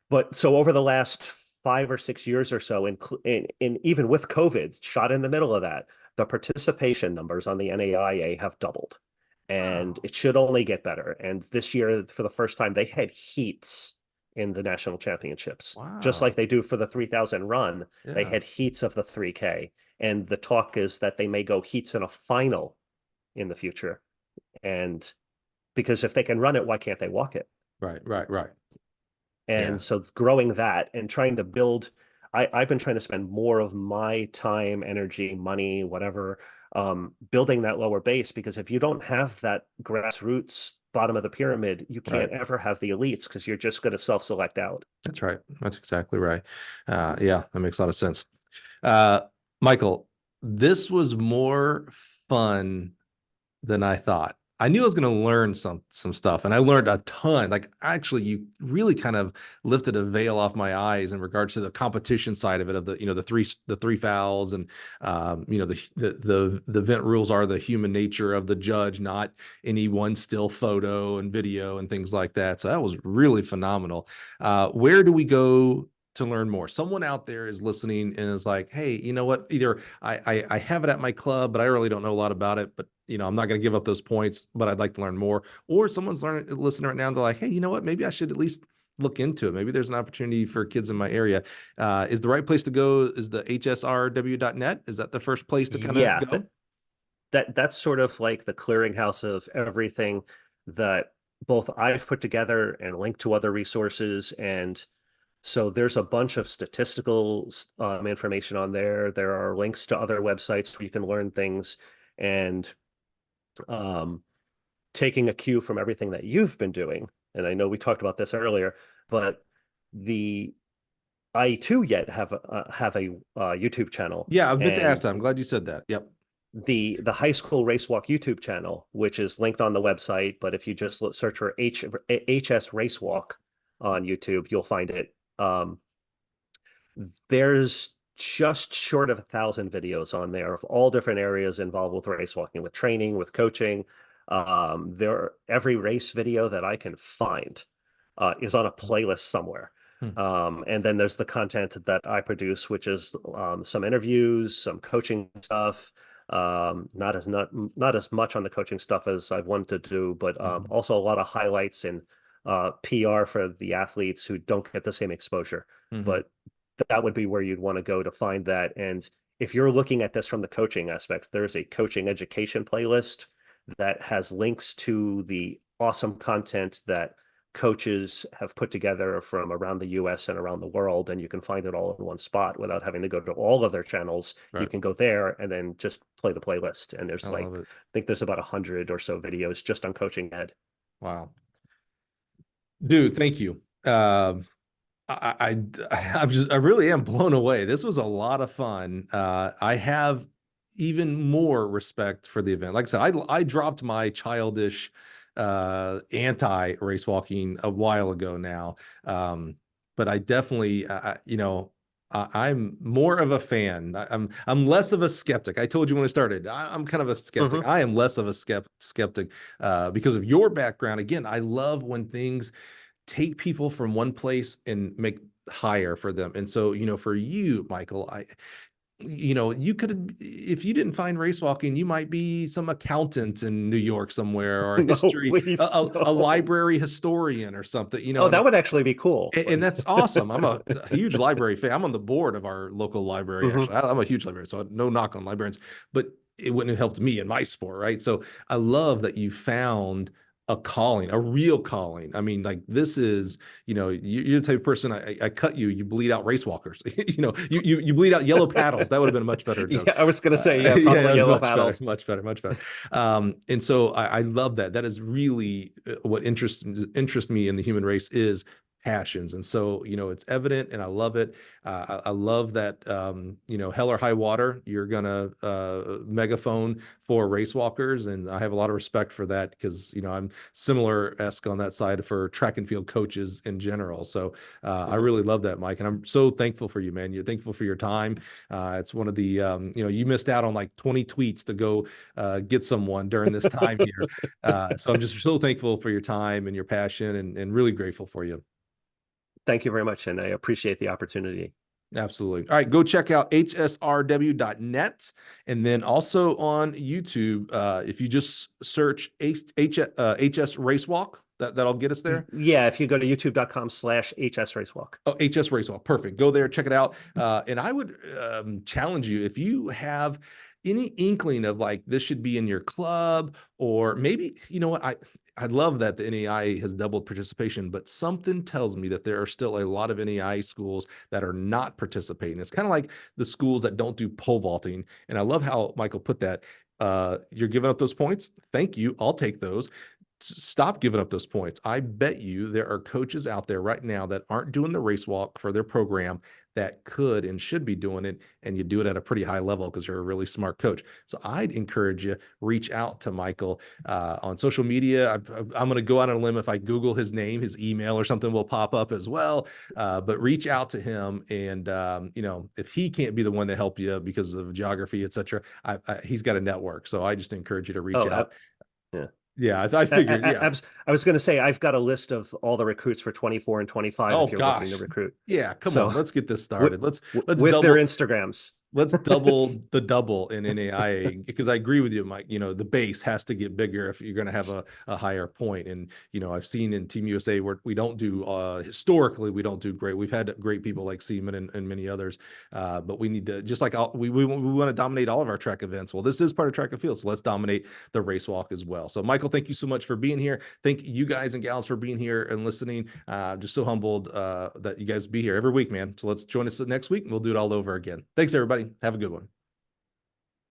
But so over the last 5 or 6 years or so, in even with COVID shot in the middle of that, the participation numbers on the NAIA have doubled, and it should only get better. And this year, for the first time, they had heats in the national championships, just like they do for the 3,000 run. They had heats of the 3K, and the talk is that they may go heats in a final in the future. And because if they can run it, why can't they walk it? Right. And so it's growing that and trying to build. I've been trying to spend more of my time, energy, money, whatever, building that lower base, because if you don't have that grassroots bottom of the pyramid, you can't ever have the elites, because you're just going to self-select out. That's right. That's exactly right. Yeah, that makes a lot of sense. Michael, this was more fun than I thought. I knew I was going to learn some stuff, and I learned a ton. Like, actually, you really kind of lifted a veil off my eyes in regards to the competition side of it, of the three fouls, and the event rules are the human nature of the judge, not any one still photo and video and things like that. So that was really phenomenal. Where do we go to learn more? Someone out there is listening and is like, hey, you know what? Either I have it at my club, but I really don't know a lot about it, but I'm not going to give up those points, but I'd like to learn more. Or someone's listening right now and they're like, hey, you know what? Maybe I should at least look into it. Maybe there's an opportunity for kids in my area. Is the right place to go is the hsrw.net? Is that the first place to kind of Yeah, go? that's sort of like the clearinghouse of everything that both I've put together and linked to other resources. And so there's a bunch of statistical information on there. There are links to other websites where you can learn things. And um, taking a cue from everything that you've been doing, and I know we talked about this earlier, but the I too yet have a YouTube channel, Yeah, I've meant to ask and that. I'm glad you said that. Yep. the high school race walk YouTube channel, which is linked on the website. But if you just search for HS Race Walk on YouTube, you'll find it. There's just short of 1,000 videos on there of all different areas involved with race walking, with training, with coaching. Every race video that I can find is on a playlist somewhere. Hmm. And then there's the content that I produce, which is some interviews, some coaching stuff. Not as much on the coaching stuff as I wanted to do, but Mhm. also a lot of highlights and PR for the athletes who don't get the same exposure. Mhm. But that would be where you'd want to go to find that. And if you're looking at this from the coaching aspect, there's a coaching education playlist that has links to the awesome content that coaches have put together from around the US and around the world. And you can find it all in one spot without having to go to all of their channels. You Right. can go there and then just play the playlist. And I there's love like, it. I think there's about 100 or so videos just on coaching ed. Wow. Dude, thank you. I, I really am blown away. This was a lot of fun. I have even more respect for the event. Like I said, I dropped my childish anti race walking a while ago now. But I definitely, I'm more of a fan. I'm less of a skeptic. I told you when I started, I'm kind of a skeptic. Mm-hmm. I am less of a skeptic because of your background. Again, I love when things take people from one place and make higher for them. And so, for you, Michael, you could, if you didn't find race walking, you might be some accountant in New York somewhere, or No, history, please, a no. library historian or something, Oh, and that would actually be cool. and that's awesome. I'm a huge library fan. I'm on the board of our local library, Mhm. actually. I'm a huge librarian, so no knock on librarians, but it wouldn't have helped me in my sport, right? So I love that you found a calling, a real calling. I mean, like, this is, you're the type of person, I cut you, you bleed out race walkers. You bleed out yellow paddles. That would have been a much better joke. Yeah, I was gonna say, yeah, Yeah, probably that's yellow much better, paddles. much better, much better. And so I love that. That is really what interests me in the human race is passions. And so, it's evident, and I love it. I love that, hell or high water, you're gonna megaphone for race walkers. And I have a lot of respect for that because, I'm similar-esque on that side for track and field coaches in general. So I Mhm. really love that, Mike. And I'm so thankful for you, man. You're thankful for your time. It's one of the, you missed out on like 20 tweets to go get someone during this time here. So I'm just so thankful for your time and your passion, and really grateful for you. Thank you very much, and I appreciate the opportunity. Absolutely. All right, go check out hsrw.net, and then also on YouTube. If you just search HS Racewalk, that'll get us there. Yeah, if you go to youtube.com/HS Racewalk. Oh, HS Racewalk. Perfect. Go there, check it out. And I would challenge you, if you have any inkling of like this should be in your club, or maybe, you know what, I love that the NAI has doubled participation, but something tells me that there are still a lot of NAI schools that are not participating. It's kind of like the schools that don't do pole vaulting. And I love how Michael put that. You're giving up those points. Thank you. I'll take those. Stop giving up those points. I bet you there are coaches out there right now that aren't doing the race walk for their program that could and should be doing it, and you do it at a pretty high level because you're a really smart coach. So I'd encourage you, reach out to Michael on social media. I'm going to go out on a limb. If I Google his name, his email or something will pop up as well. But reach out to him, and if he can't be the one to help you because of geography, etc., he's got a network. So I just encourage you to reach out. Yeah. Yeah, I figured. Yeah. I was going to say, I've got a list of all the recruits for 24 and 25 Oh if you're looking to gosh. recruit. Yeah, come So on. Let's get this started. Let's with their Instagrams. let's double the double in NAIA, because I agree with you, Mike. The base has to get bigger if you're going to have a higher point. And, I've seen in Team USA where we don't do, historically, we don't do great. We've had great people like Seaman and many others, but we need to, just like we want to dominate all of our track events. Well, this is part of track and field, so let's dominate the race walk as well. So Michael, thank you so much for being here. Thank you guys and gals for being here and listening. Just so humbled that you guys be here every week, man. So let's join us next week and we'll do it all over again. Thanks, everybody. Have a good one.